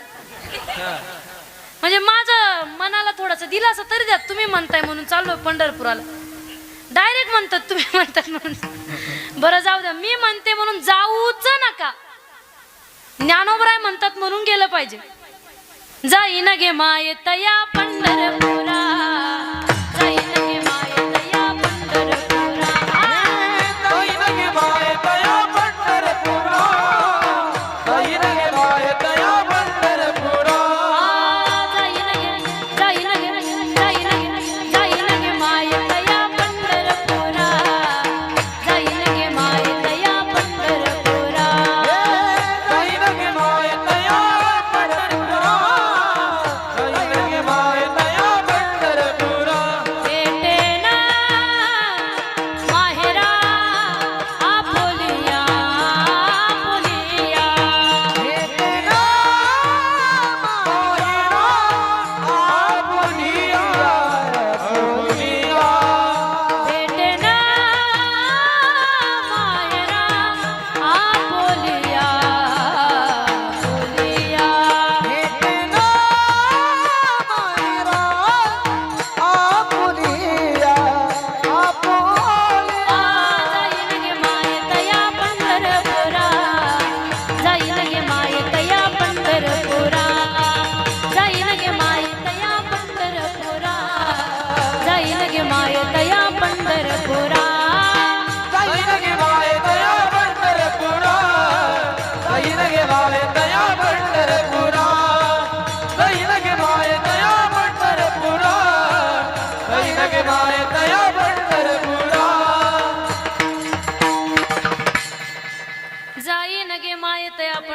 म्हणजे माझं मनाला थोडासा दिलासा तरी द्या. तुम्ही म्हणताय म्हणून चाललोय पंढरपुराला, डायरेक्ट म्हणतात तुम्ही म्हणतात म्हणून. बरं जाऊ द्या, मी म्हणते म्हणून जाऊच नका. ज्ञानोबराय म्हणतात म्हणून गेलं पाहिजे. जाईन गे मायेत या पंढरपुरा, जाईन गे मायेत या पंढरपुरा, जाईन गे मायेत या पंढरपुरा, जाईन गे मायेत या पंढरपुरा. जाईन गे जाईन गे जाईन गे जाईन गे मायेत या पंढरपुरा, जाईन गे मायेत या पंढरपुरा, जाईन गे मायेत या पंढरपुरा, जाईन गे मायेत या पंढरपुरा.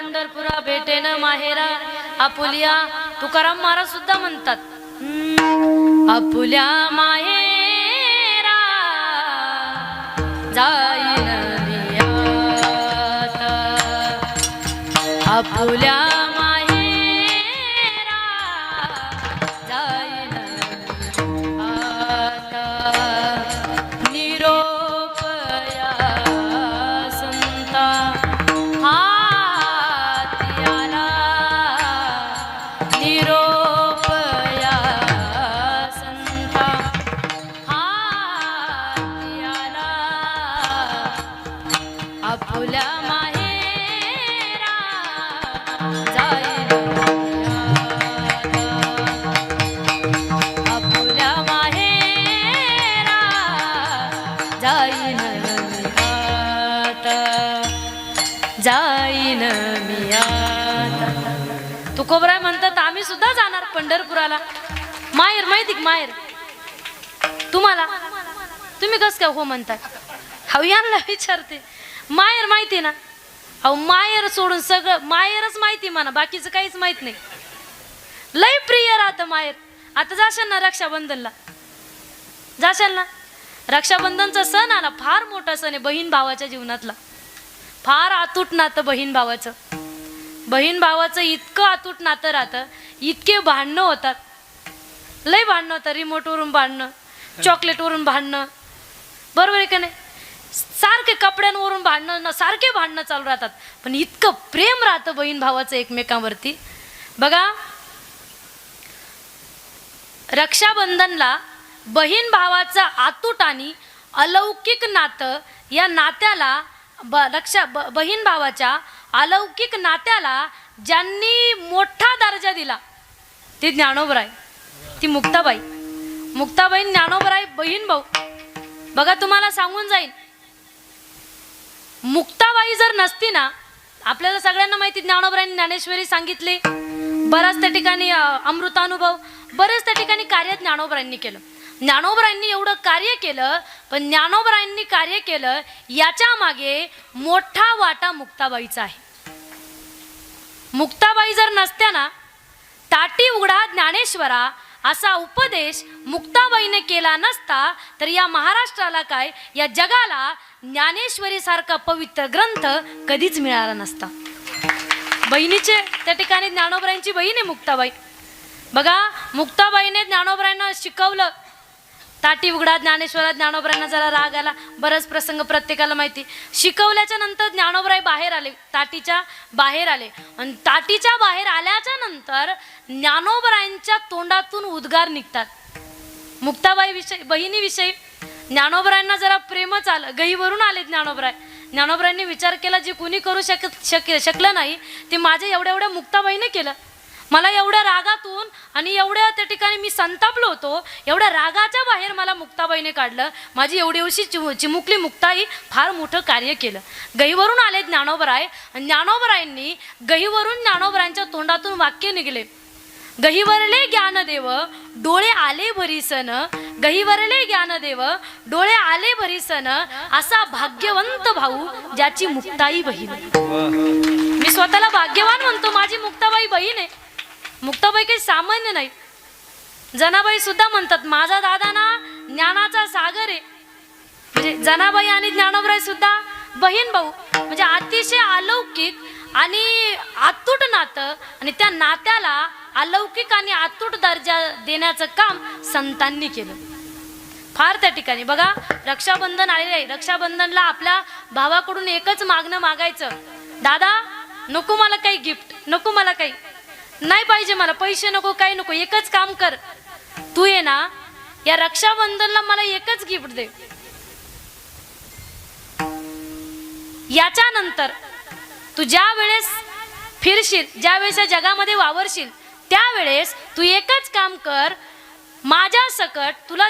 पंढरपुरा भेटेन माहेरा. आपुलिया तुकाराम महाराज सुद्धा म्हणतात आपुल्या माहेरा जाईन मी आता. आपुल्या माहेरा जाईन आता. निरोपया संता हाती आला. निरोपया संता हाती आला. आपुल्या माहेरा जाईन आपुल्या माहेरा जाईन आता. जाईन मी आता. तुकोबराय म्हणतात आम्ही सुद्धा जाणार पंढरपुराला. माहेर माहिती का माहेर तुम्हाला? तुम्ही कस काय हो म्हणताय? अहो यांना विचारते माहेर माहिती ना. अहो माहेर सोडून सगळं माहेरच माहिती म्हणा, बाकीचं काहीच माहित नाही. लय प्रिय राहतं माहेर. आता जाशाल ना रक्षाबंधनला, जाशाल ना. रक्षाबंधनचा सण आला, फार मोठा सण आहे बहीण भावाच्या जीवनातला. फार अतूट नातं बहीण भावाचं. बहीण भावाचं इतकं अतूट नातं राहतं, इतके भांडणं होतात, लय भांडणं होतं. रिमोटवरून भांडणं, चॉकलेटवरून भांडणं, बरोबर आहे का नाही? सारखे कपड्यांवरून भांडणं, सारखे भांडणं चालू राहतात. पण इतकं प्रेम राहतं बहीण भावाचं एकमेकांवरती. बघा रक्षाबंधनला बहीण भावाचं अतूट आणि अलौकिक नातं, या नात्याला बहीण भावाच्या अलौकिक नात्याला ज्यांनी मोठा दर्जा दिला ते ज्ञानोबराय, ती मुक्ताबाई. मुक्ताबाई ज्ञानोबराय बहीण भाऊ. बघा तुम्हाला सांगून जाईल, मुक्ताबाई जर नसती ना, आपल्याला सगळ्यांना माहिती ज्ञानोबरायांनी ज्ञानेश्वरी सांगितली, बऱ्याच त्या ठिकाणी अमृतानुभव, बरेच त्या ठिकाणी कार्य ज्ञानोबरायांनी केलं. ज्ञानोबरायांनी एवढं कार्य केलं, पण ज्ञानोबरायांनी कार्य केलं याच्या मागे मोठा वाटा मुक्ताबाईचा आहे. मुक्ताबाई जर नसत्या ना, ताटी उघडा ज्ञानेश्वरा असा उपदेश मुक्ताबाईने केला नसता, तर या महाराष्ट्राला काय, या जगाला ज्ञानेश्वरी सारखा पवित्र ग्रंथ कधीच मिळाला नसता. बहिणीचे त्या ठिकाणी ज्ञानोबरायांची बहीण आहे मुक्ताबाई. बघा मुक्ताबाईने ज्ञानोबरायांना शिकवलं. ताटी उघडा ज्ञानेश्वरा, ज्ञानोबरायांना जरा राग आला, बरंच प्रसंग प्रत्येकाला माहिती. शिकवल्याच्या नंतर ज्ञानोबराय बाहेर आले, ताटीच्या बाहेर आले, आणि ताटीच्या बाहेर आल्याच्या नंतर ज्ञानोबरायांच्या तोंडातून उद्गार निघतात. मुक्ताबाई विषयी, बहिणीविषयी ज्ञानोबरायांना जरा प्रेमच आलं. गहीवरून आले ज्ञानोबराय. ज्ञानोबरायांनी विचार केला, जे कुणी करू शकलं नाही ते माझ्या एवढ्या मुक्ताबाईने केलं. मला एवढ्या रागातून आणि एवढ्या त्या ठिकाणी मी संतापलो होतो, एवढ्या रागाच्या बाहेर मला मुक्ताबाईने काढलं. माझी एवढी चिमुकली मुक्ताई फार मोठं कार्य केलं. गहीवरून आले ज्ञानोबराय, आणि ज्ञानोबरायांनी गहीवरून ज्ञानोबरायांच्या तोंडातून वाक्य निघले, गहीवरले ज्ञानदेव डोळे आले भरीसन. गहीवरले ज्ञानदेव डोळे आले भरीसन, असा भाग्यवंत भाऊ ज्याची मुक्ताई बहीण. मी स्वतःला भाग्यवान म्हणतो, माझी मुक्ताबाई बहीण आहे. मुक्ताबाई काही सामान्य नाही. जनाबाई सुद्धा म्हणतात माझा दादा ना ज्ञानाचा सागर आहे. म्हणजे जनाबाई आणि ज्ञानोबराय सुद्धा बहीण भाऊ. म्हणजे अतिशय अलौकिक आणि अतूट नातं, आणि त्या नात्याला अलौकिक आणि अतूट दर्जा देण्याचं काम संतांनी केलं. फार त्या ठिकाणी बघा रक्षाबंधन आलेलं आहे. रक्षाबंधनला आपल्या भावाकडून एकच मागणं मागायचं, दादा नको मला काही गिफ्ट, नको मला काही नाही पाहिजे, मला पैसे नको, काही नको, एकच काम कर, तू ये ना या रक्षाबंधनला मला एकच गिफ्ट दे. याच्यानंतर तू ज्या वेळेस फिरशील, ज्या वेळेस या जगामध्ये वावरशील, त्यावेळेस तू एकच काम कर, माझ्या सकट तुला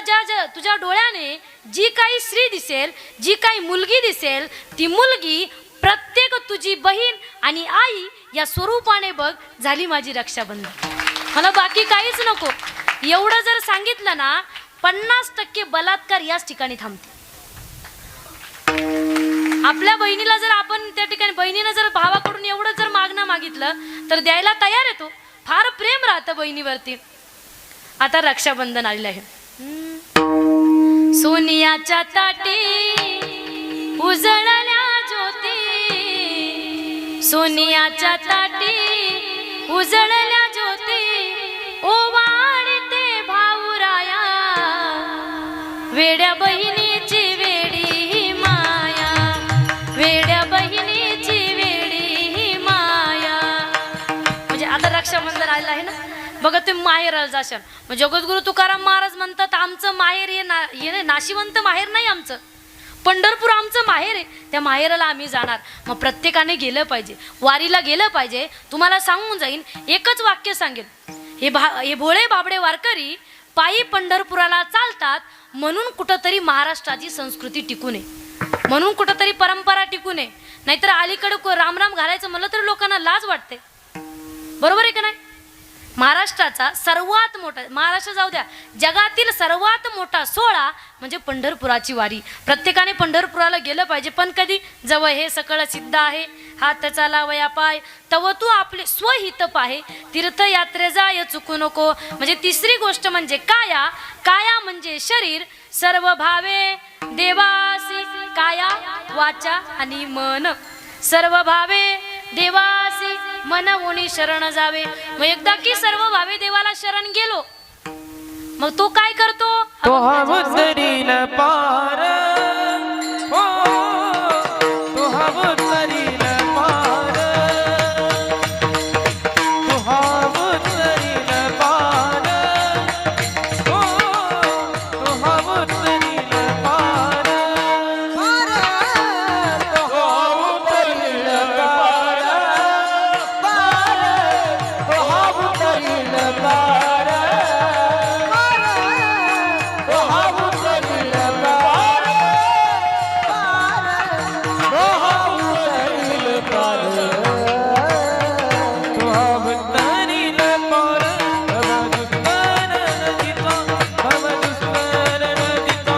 तुझ्या डोळ्याने जी काही स्त्री दिसेल, जी काही मुलगी दिसेल, ती मुलगी प्रत्येक तुझी बहीण आणि आई या स्वरूपाने बघ, झाली माझी रक्षाबंधन. मला बाकी काहीच नको. एवढं जर सांगितलं ना, 50% बलात्कार याच ठिकाणी थांबते. आपल्या बहिणीला जर आपण त्या ठिकाणी, बहिणीनं जर भावाकडून एवढं जर मागणं मागितलं तर द्यायला तयार आहे तो. फार प्रेम राहतं बहिणीवरती. आता रक्षाबंधन आलेलं आहे. सोनियाच्या ताटी उजळल्या ज्योती, सोनियाच्या ताटी उजळल्या ज्योती, ओवाळते भाऊराया, वेड्या बहिणीची वेडी माया, वेड्या बहिणीची वेडी माया. म्हणजे आता रक्षाबंधन आलेलं आहे ना, बघा तुम्ही माहेराला जाशाल. मग जगद्गुरु तुकाराम महाराज म्हणतात आमचं माहेर हे नाशिवंत माहेर नाही, आमचं पंढरपूर आमचं माहेर आहे. त्या माहेराला आम्ही जाणार. मग प्रत्येकाने गेलं पाहिजे, वारीला गेलं पाहिजे. तुम्हाला सांगून जाईन, एकच वाक्य सांगेल, हे भोळे बाबडे वारकरी पायी पंढरपुराला चालतात म्हणून कुठंतरी महाराष्ट्राची संस्कृती टिकू नये, म्हणून कुठंतरी परंपरा टिकू नये. नाहीतर अलीकडे रामराम घालायचं म्हणलं तर लोकांना लाज वाटते. बरोबर आहे का नाही? महाराष्ट्राचा सर्वात मोठा, महाराष्ट्र जाऊ द्या, जगातील सर्वात मोठा सोहळा म्हणजे पंढरपुराची वारी. प्रत्येकाने पंढरपुराला गेलं पाहिजे. पण कधी? जवळ हे सकळ सिद्ध आहे, हात चालावया पाय, तव तू आपले स्वहित पाहे, तीर्थयात्रे जाय चुकू नको. म्हणजे तिसरी गोष्ट म्हणजे काया, काया म्हणजे शरीर, सर्व भावे देवासी, काया वाचा आणि मन, सर्व भावे देवासी मन ओणी शरण जावे. मग एकदा की सर्व भावे देवाला शरण गेलो, मग तो काय करतो? तो हा उतरील पार, हो तो हा उतरील पार, तो हा उतरील पार, हो तो हा उतरील पार, तो हा उतरील पार, तो हा उतरील पार, तो हा उतरील पार, तो हा उतरील पार, तो हा उतरील पार. भवदुस्तर नदीचा, भवदुस्तर नदीचा,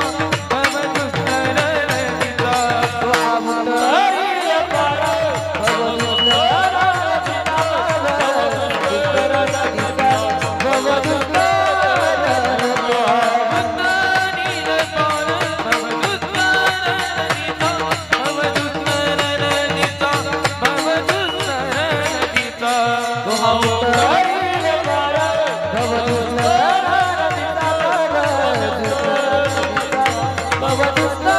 भवदुस्तर नदीचा, तो हा उतरील पार, भवदुस्तर नदीचा, भवदुस्तर नदीचा, भवदुस्तर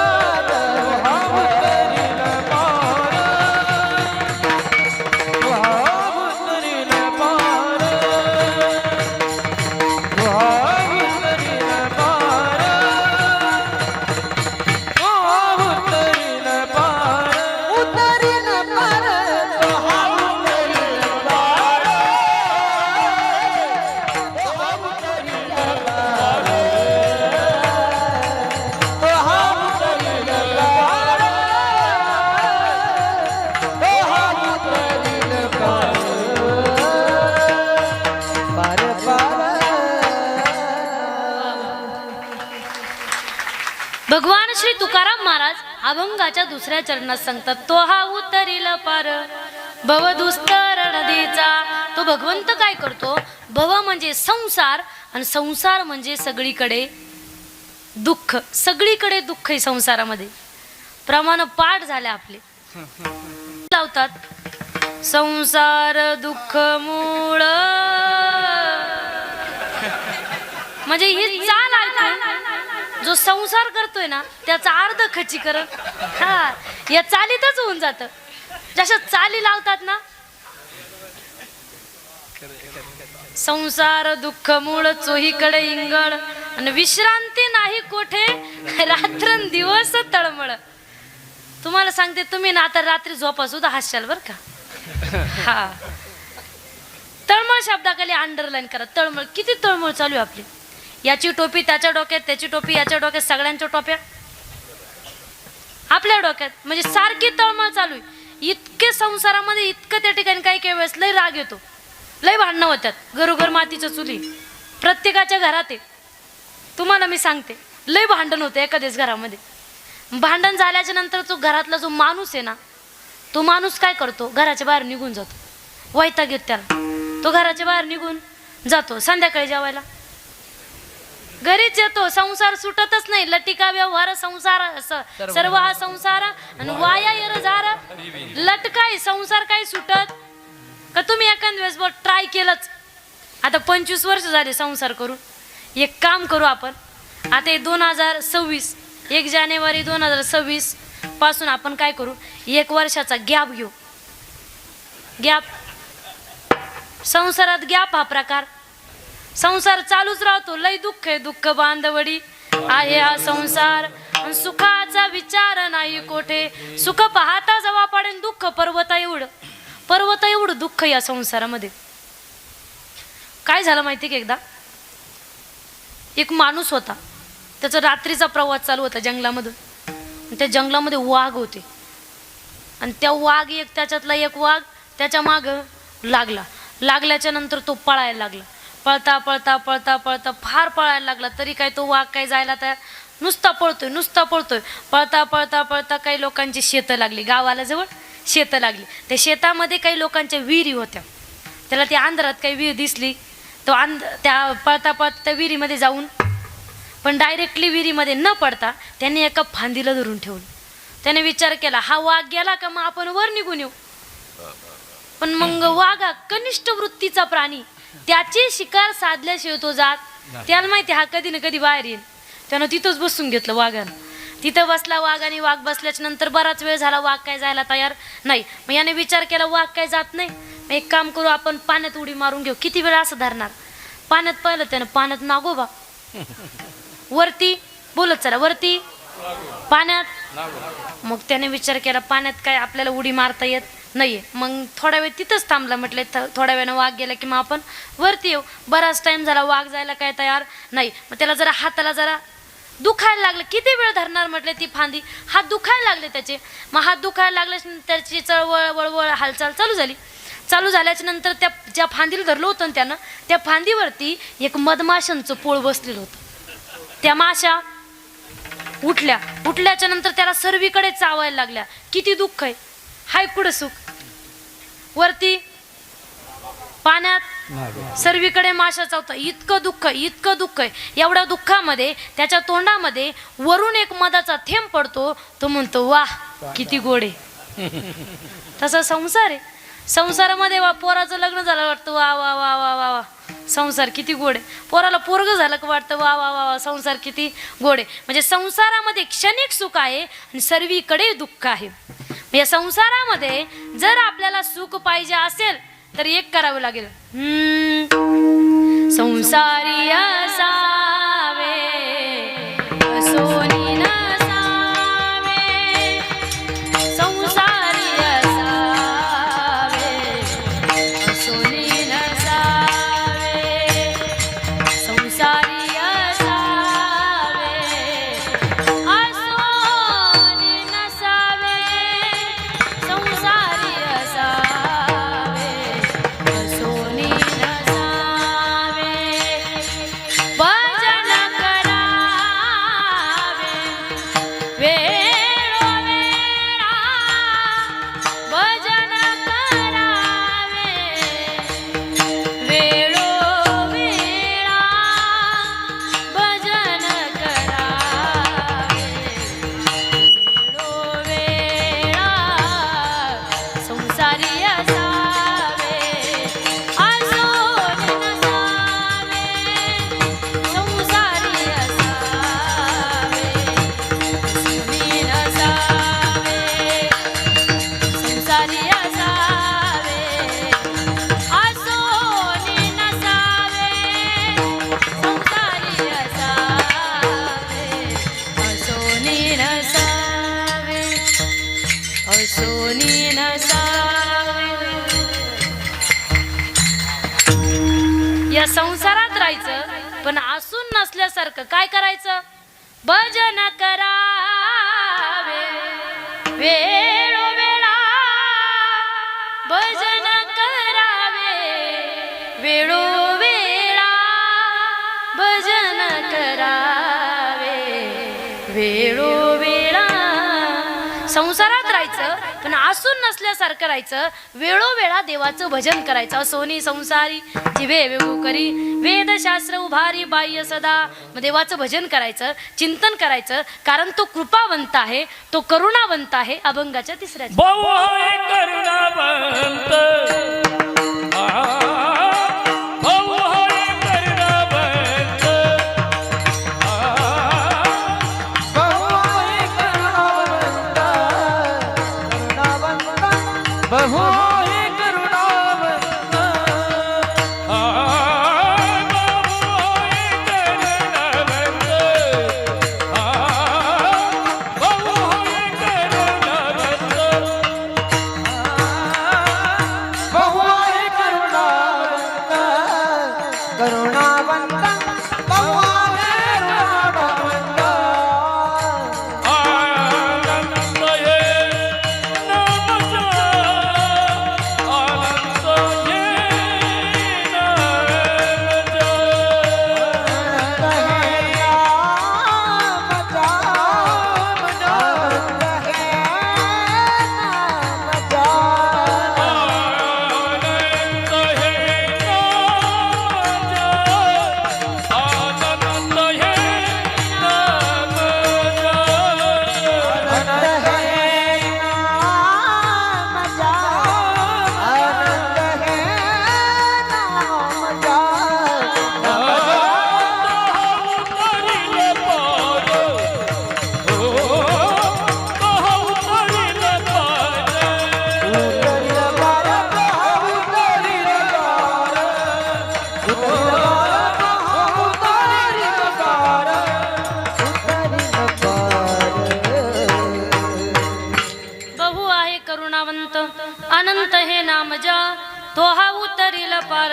भगवान श्री तुकाराम महाराज अभंगाच्या दुसऱ्या चरणात सांगतात, तो हा उतरील पार भवदुस्तर नदीचा. तो भगवंत काय करतो? भव म्हणजे संसार, आणि संसार म्हणजे सगळीकडे दुःख, सगळीकडे दुःख आहे संसारामध्ये. प्रमाण पाठ झाले आपले लावतात, संसार दुःख मूळ, म्हणजे ही चाल ऐकून जो संसार करतोय ना त्याचा अर्ध खच्चीकरण हा या चालीतच होऊन जातं. जशा चाली लावतात ना, संसार दुःख मूळ चोहीकडे इंगळ, आणि विश्रांती नाही कोठे, रात्रंदिवस तळमळ. तुम्हाला सांगते, तुम्ही ना आता रात्री झोपा सुद्धा हसशाल बर का. हा, तळमळ शब्दाखाली अंडरलाईन करा. तळमळ, किती तळमळ चालू आहे आपली. याची टोपी त्याच्या डोक्यात, त्याची टोपी याच्या डोक्यात, सगळ्यांच्या टोप्या आपल्या डोक्यात, म्हणजे सारखी तळमळ चालू आहे. इतके संसारामध्ये, इतकं त्या ठिकाणी काही काही वेळेस लय राग येतो, लय भांडणं होतात. घरोघर मातीच्या चुली प्रत्येकाच्या घरात आहे. तुम्हाला मी सांगते, लय भांडण होतं एखाद्याच घरामध्ये. भांडण झाल्याच्या नंतर तो घरातला जो माणूस आहे ना, तो माणूस काय करतो? घराच्या बाहेर निघून जातो. वैताग येतो त्याला. तो घराच्या बाहेर निघून जातो. संध्याकाळी जेवायला घरीच येतो. संसार सुटतच नाही. लटिका व्यवहार संसार सर्व हा संसार आणि वाया येर जार लटकाय संसार काय सुटत का? तुम्ही एखाद वेळेस ट्राय केलंच. आता 25 वर्ष झाले संसार करून. एक काम करू आपण आता, हे 2026 1 जानेवारी 2026 पासून आपण काय करू, 1 वर्षाचा गॅप घेऊ. गॅप, संसारात गॅप हा प्रकार. संसार चालूच राहतो. लय दुःख आहे, दुःख बांधवडी आहे हा संसार. सुखाचा विचार नाही कोठे, सुख पाहता जवा पडेल दुःख पर्वता एवढं दुःख या संसारामध्ये. काय झालं माहिती की, एकदा एक माणूस होता. त्याचा रात्रीचा प्रवास चालू होता जंगलामधून. त्या जंगलामध्ये वाघ होते आणि त्या त्याच्यातला एक वाघ त्याच्या माग लागल्याच्या नंतर तो पळायला लागला. पळता पळता पळता पळता फार पळायला लागला. तरी काय तो वाघ काय जायला तयार, नुसता पळतोय. पळता पळता पळता काही लोकांची शेतं लागली. गावाला जवळ शेतं लागली. त्या शेतामध्ये काही लोकांच्या विहिरी होत्या. त्याला त्या अंधारात काही विहीर दिसली. तो त्या पळता पळता त्या विहिरीमध्ये जाऊन, पण डायरेक्टली विहिरीमध्ये न पडता त्याने एका फांदीला धरून ठेवलं. त्याने विचार केला, हा वाघ गेला का मग आपण वर निघून येऊ. पण मग वाघ हा कनिष्ठ वृत्तीचा प्राणी, त्याची शिकार साधल्याशिवाय तो जात. त्याला माहिती हा कधी ना कधी बाहेर येईल. त्यानं तिथंच बसून घेतलं वाघानं. तिथं बसला वाघ आणि वाघ बसल्याच्या नंतर बराच वेळ झाला वाघ काय जायला तयार नाही. मग याने विचार केला वाघ काय जात नाही, मग एक काम करू आपण पाण्यात उडी मारून घेऊ. किती वेळ असं धरणार. पाण्यात पाहिलं त्यानं, पाण्यात नागोबा. वरती बोलत चला, वरती पाण्यात. मग त्याने विचार केला पाण्यात काय आपल्याला उडी मारता येत नाहीये. मग थोडा वेळ तिथंच थांबला. म्हटलं थोड्या वेळानं वाघ गेला की मग आपण वरती येऊ. बराच टाइम झाला वाघ जायला काय तयार नाही. मग त्याला जरा हाताला जरा दुखायला लागलं. किती वेळ धरणार म्हटलं ती फांदी. हात दुखायला लागले त्याचे. मग हात दुखायला लागले, त्याची चळवळ वळवळ हालचाल चालू झाल्याच्या नंतर ज्या फांदीला धरलं होतं ना त्यानं, त्या फांदीवरती एक मधमाशांचं पोळ बसलेलं होतं. त्या माशा उठल्याच्या नंतर त्याला सर्वीकडे चावायला लागल्या. किती दुःख आहे, हाय कुठं सुख. वरती पाण्यात सर्वीकडे माशा चावतात. इतकं दुःख आहे. एवढ्या दुःखामध्ये त्याच्या तोंडामध्ये वरून एक मधाचा थेंब पडतो. तो म्हणतो वाह किती गोड आहे. तसा संसार आहे. संसारामध्ये पोराचं लग्न झालं वाटतं वा वा वा वा वा वा संसार किती गोड आहे. पोराला पोरग झालं का वाटतं वा वा वा वा संसार किती गोड आहे. म्हणजे संसारामध्ये क्षणिक सुख आहे आणि सर्वीकडे दुःख आहे. या संसारामध्ये जर आपल्याला सुख पाहिजे असेल तर एक करावं लागेल, संसारी असावे सोनी नसावे. संसारी असावे सोनी नसावे. संसारी असावे सोनी नसावे. संसारी असावे सोनी नसावे. भजन करावे वेळोवेळा. भजन करावे वेळोवेळा. भजन करावे वेळोवेळा. संसारी असावे सोनी नसावे. संसारी असावे सोनी नसावे. संसारी असावे सोनी नसावे. संसारी असावे सोनी नसावे. सोनी नसावे. या संसारात राहायचं पण असून नसल्यासारखं काय करायचं. भजन करावे वेळोवेळा. भजन करावे वेळोवेळा. भजन करावे वेळोवेळा. संसारात राहायचं पण त्रासून नसल्यासारखं राहायचं, वेळोवेळा देवाचं भजन करायचं. सोनी संसारी जिवे वेगू करी, वेदशास्त्र उभारी बाह्य सदा. मग देवाचं भजन करायचं, चिंतन करायचं, कारण तो कृपावंत आहे, तो करुणावंत आहे. अभंगाच्या तिसऱ्या भाऊ होय करुणावंत, भाऊ होय करुणावंत, भाऊ होय करुणावंत, भाऊ होय करुणावंत, अनंत हे नाम जा, तो हा उतरील पार.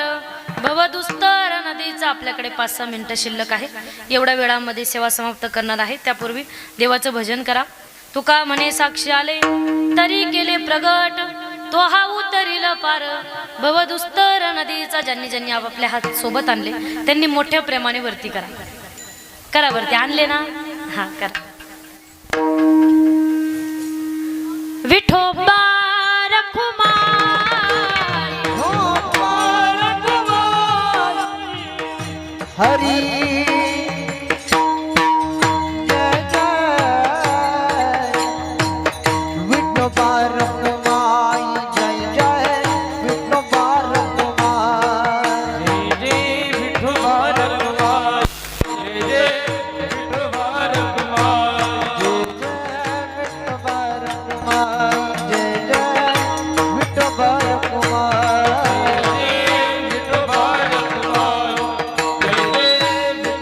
भवदुस्तर नदीचा. आपल्याकडे 5-6 मिनिटं शिल्लक आहे. एवढ्या वेळामध्ये सेवा समाप्त करणार आहे. त्यापूर्वी देवाचं भजन करा. तुका म्हणे साक्षी आले तरी केले प्रगट, तो हा उतरील पार. भवदुस्तर नदीचा. ज्यांनी ज्यांनी आपल्या हात सोबत आणले त्यांनी मोठ्या प्रेमाने वरती करा. करा वरती. आणले ना? हा करा. विठोबा हरी जय जय विठोबा रखुमाई, जय जय विठोबा रखुमाई, जय जय विठोबा रखुमाई, जय जय विठोबा रखुमाई, जय जय विठोबा रखुमाई, जय जय विठोबा रखुमाई,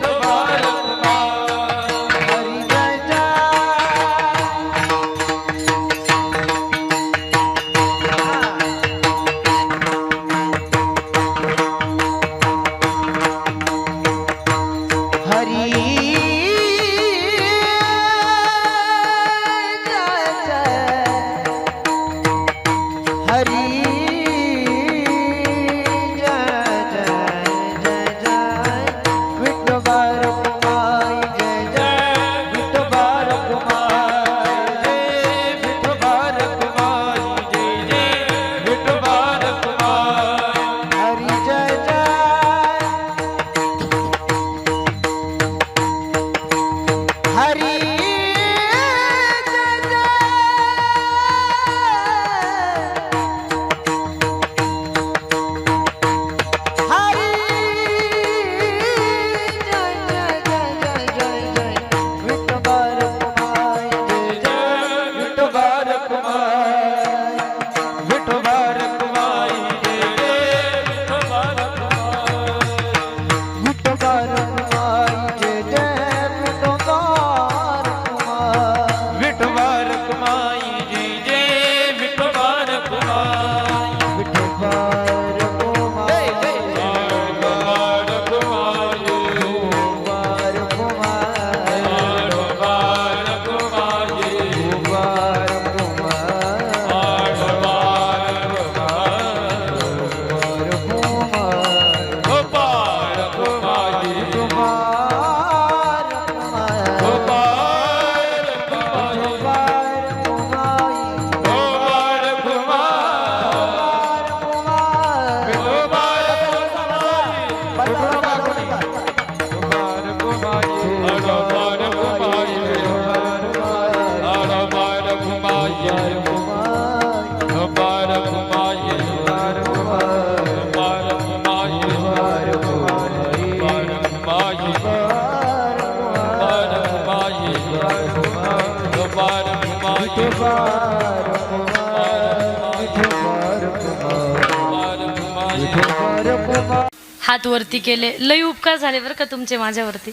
विठोबा रखुमाई हात वरती केले, लई उपकार झाले बरं का तुमचे माझ्यावरती.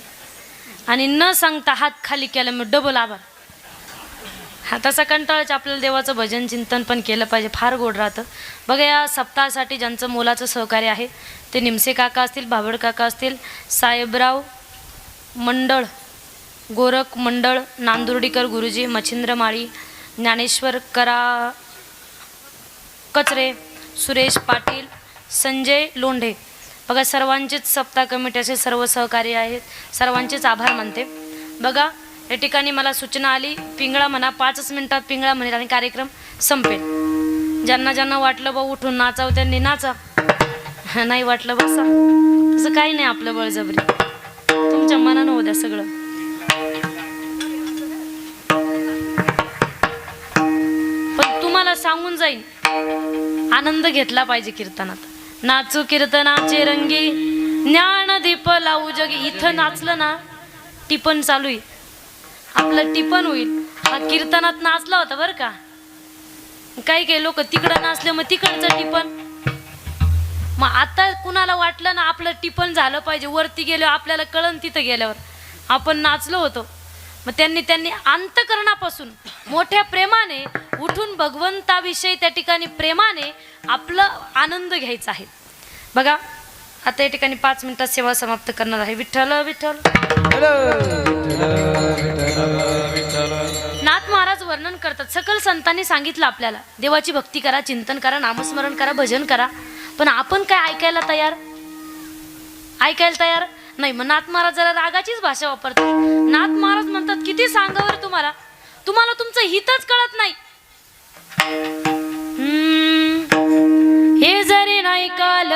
आणि न सांगता हात खाली केला मी डबल आभार. हा तसा कंटाळाच आपल्याला देवाचं भजन चिंतन पण केलं पाहिजे, फार गोड राहतं. बघा या सप्ताहासाठी ज्यांचं मोलाचं सहकार्य आहे ते निमसे काका असतील, भाबड काका असतील, साहेबराव मंडळ, गोरख मंडळ, नांदुर्डीकर गुरुजी, मच्छिंद्र माळी, ज्ञानेश्वर कचरे, सुरेश पाटील, संजय लोंढे. बघा सर्वांचेच सप्ताह कमिटीचे सर्व सहकारी आहेत, सर्वांचेच आभार मानते. बघा या ठिकाणी मला सूचना आली, पिंगळा म्हणा, 5 मिनिटात पिंगळा म्हणेल आणि कार्यक्रम संपेल. ज्यांना ज्यांना वाटलं बा उठून नाचावं त्यांनी नाचा, नाही वाटलं बसा. तसं काही नाही आपलं बळजबरी, तुमच्या मनानं होऊ द्या सगळं. पण तुम्हाला सांगून जाईन आनंद घेतला पाहिजे कीर्तनात. नाचू कीर्तनाचे रंगी, ज्ञानदीप लावू जगी. इथं नाचलं ना टिपण चालू आहे, आपलं टिपण होईल. हा कीर्तनात नाचला होता बरं का. काही काही लोक तिकडं नाचले मग तिकडचं टिपण. मग आता कुणाला वाटलं ना आपलं टिपण झालं पाहिजे, वरती गेल्यावर आपल्याला कळन तिथं गेल्यावर आपण नाचलो होतो. मग त्यांनी अंतकरणापासून मोठ्या प्रेमाने उठून भगवंताविषयी त्या ठिकाणी प्रेमाने आपलं आनंद घ्यायचा आहे. बघा आता या ठिकाणी 5 मिनिटात सेवा समाप्त करणार आहे. विठ्ठल विठ्ठल. नाथ महाराज वर्णन करतात, सकल संतांनी सांगितलं आपल्याला देवाची भक्ती करा, चिंतन करा, नामस्मरण करा, भजन करा. पण आपण काय ऐकायला तयार नाही. मग नाथ महाराज जरा रागाचीच भाषा वापरतात. नाथ महाराज म्हणतात किती सांगावर तुम्हाला तुमचं हितच कळत नाही. हे जरी नाही काल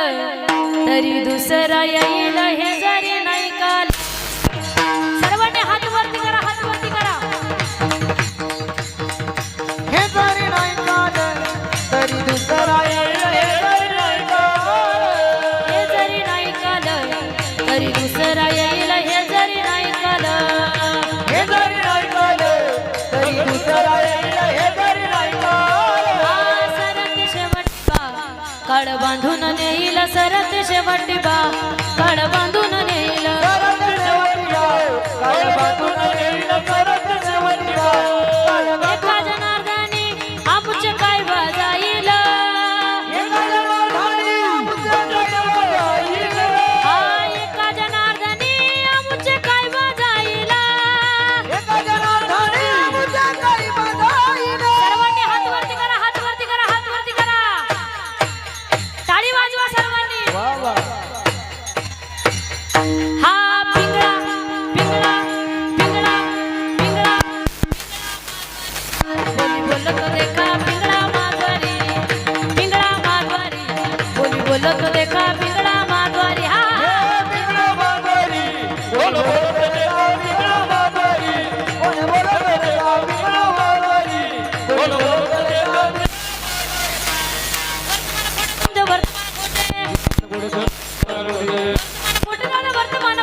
तरी दुसरा येईल, हे जरी नाही काल. सर्वांनी हात वरती करा, हात वरती करा. हे जरी नाही काल तरी दुसरा येईल, हे जरी नाही काल. हे जरी नाही काल तरी दुसरा येईल, हे जरी नाही काल. हे जरी नाही काल तरी दुसरा येईल, हे जरी नाही काल. सरत शेवटबा काळ बांधून नेईल, सरत शेवटबा काळ बांधून नेईल. करत शेवटीला काळ बांधून येईल, करत शेवटीला काळ एका जनार्दनी आमुचे काय वाजाईल, एका जनार्दनी आमुचे काय वाजाईल. एका जनार्दनी आमुचे काय वाजाईल. एका जनार्दनी आमुचे काय वाजाईल. सर्वांनी हात वरती करा, हात वरती करा, हात वरती करा. टाळी वाजवा सर्वांनी. वा वा. हा पिंगळा पिंगळा पिंगळा पिंगळा बोली बोलत देखा पिंगळा माधवारी, पिंगळा माधवारी. बोली बोलत देखा पिंगळा माधवारी. हा पिंगळा माधवारी, बोल बोलत देवा पिंगळा माधवारी, बोल बोलत देवा पिंगळा माधवारी, बोल बोलत देवा. वर्तमान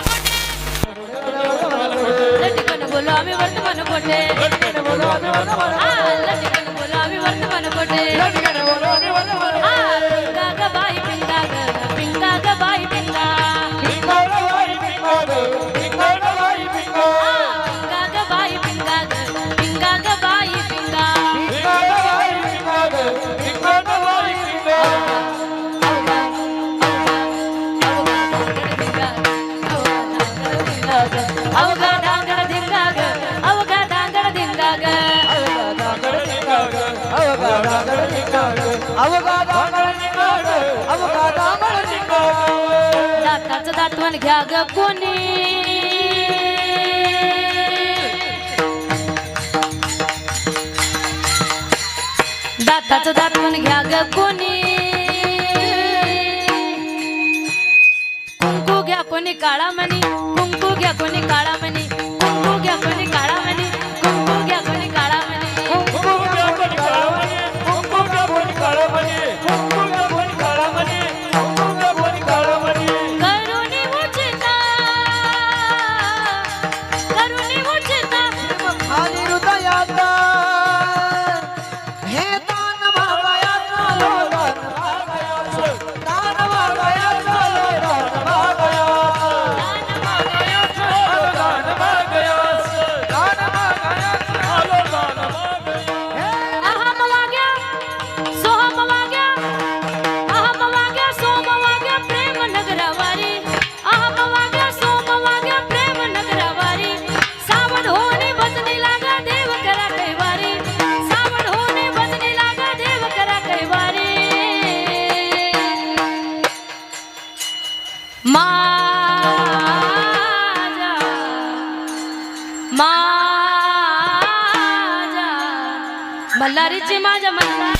लटिकन बोलो आम्ही वर्तमान कोटे. बोलो आम्ही वर्तमान कोटे. पिंगा ग बाई पिंगा ग, पिंगा ग बाई पिंगा. पिंगा ग बाई पिंगा ग, पिंगा ग बाई पिंगा. अवघा डांगड धिंगा ग, अवघा डांगड धिंगा ग. दाताचं दातवण घ्या ग कोणी, दाताचं दातवण घ्या ग कोणी. कुंकू घ्या कोणी काळा मणी, कुंकू घ्या कोणी काळा मणी, कुंकू घ्या कोणी काळा मणी, कुंकू घ्या कोणी काळा मणी. करुणी उचिता, करुणी उचिता. खाली हृदयात हे दान मागायात, दान मागायात. मल्हारीची माझ्या मल्हार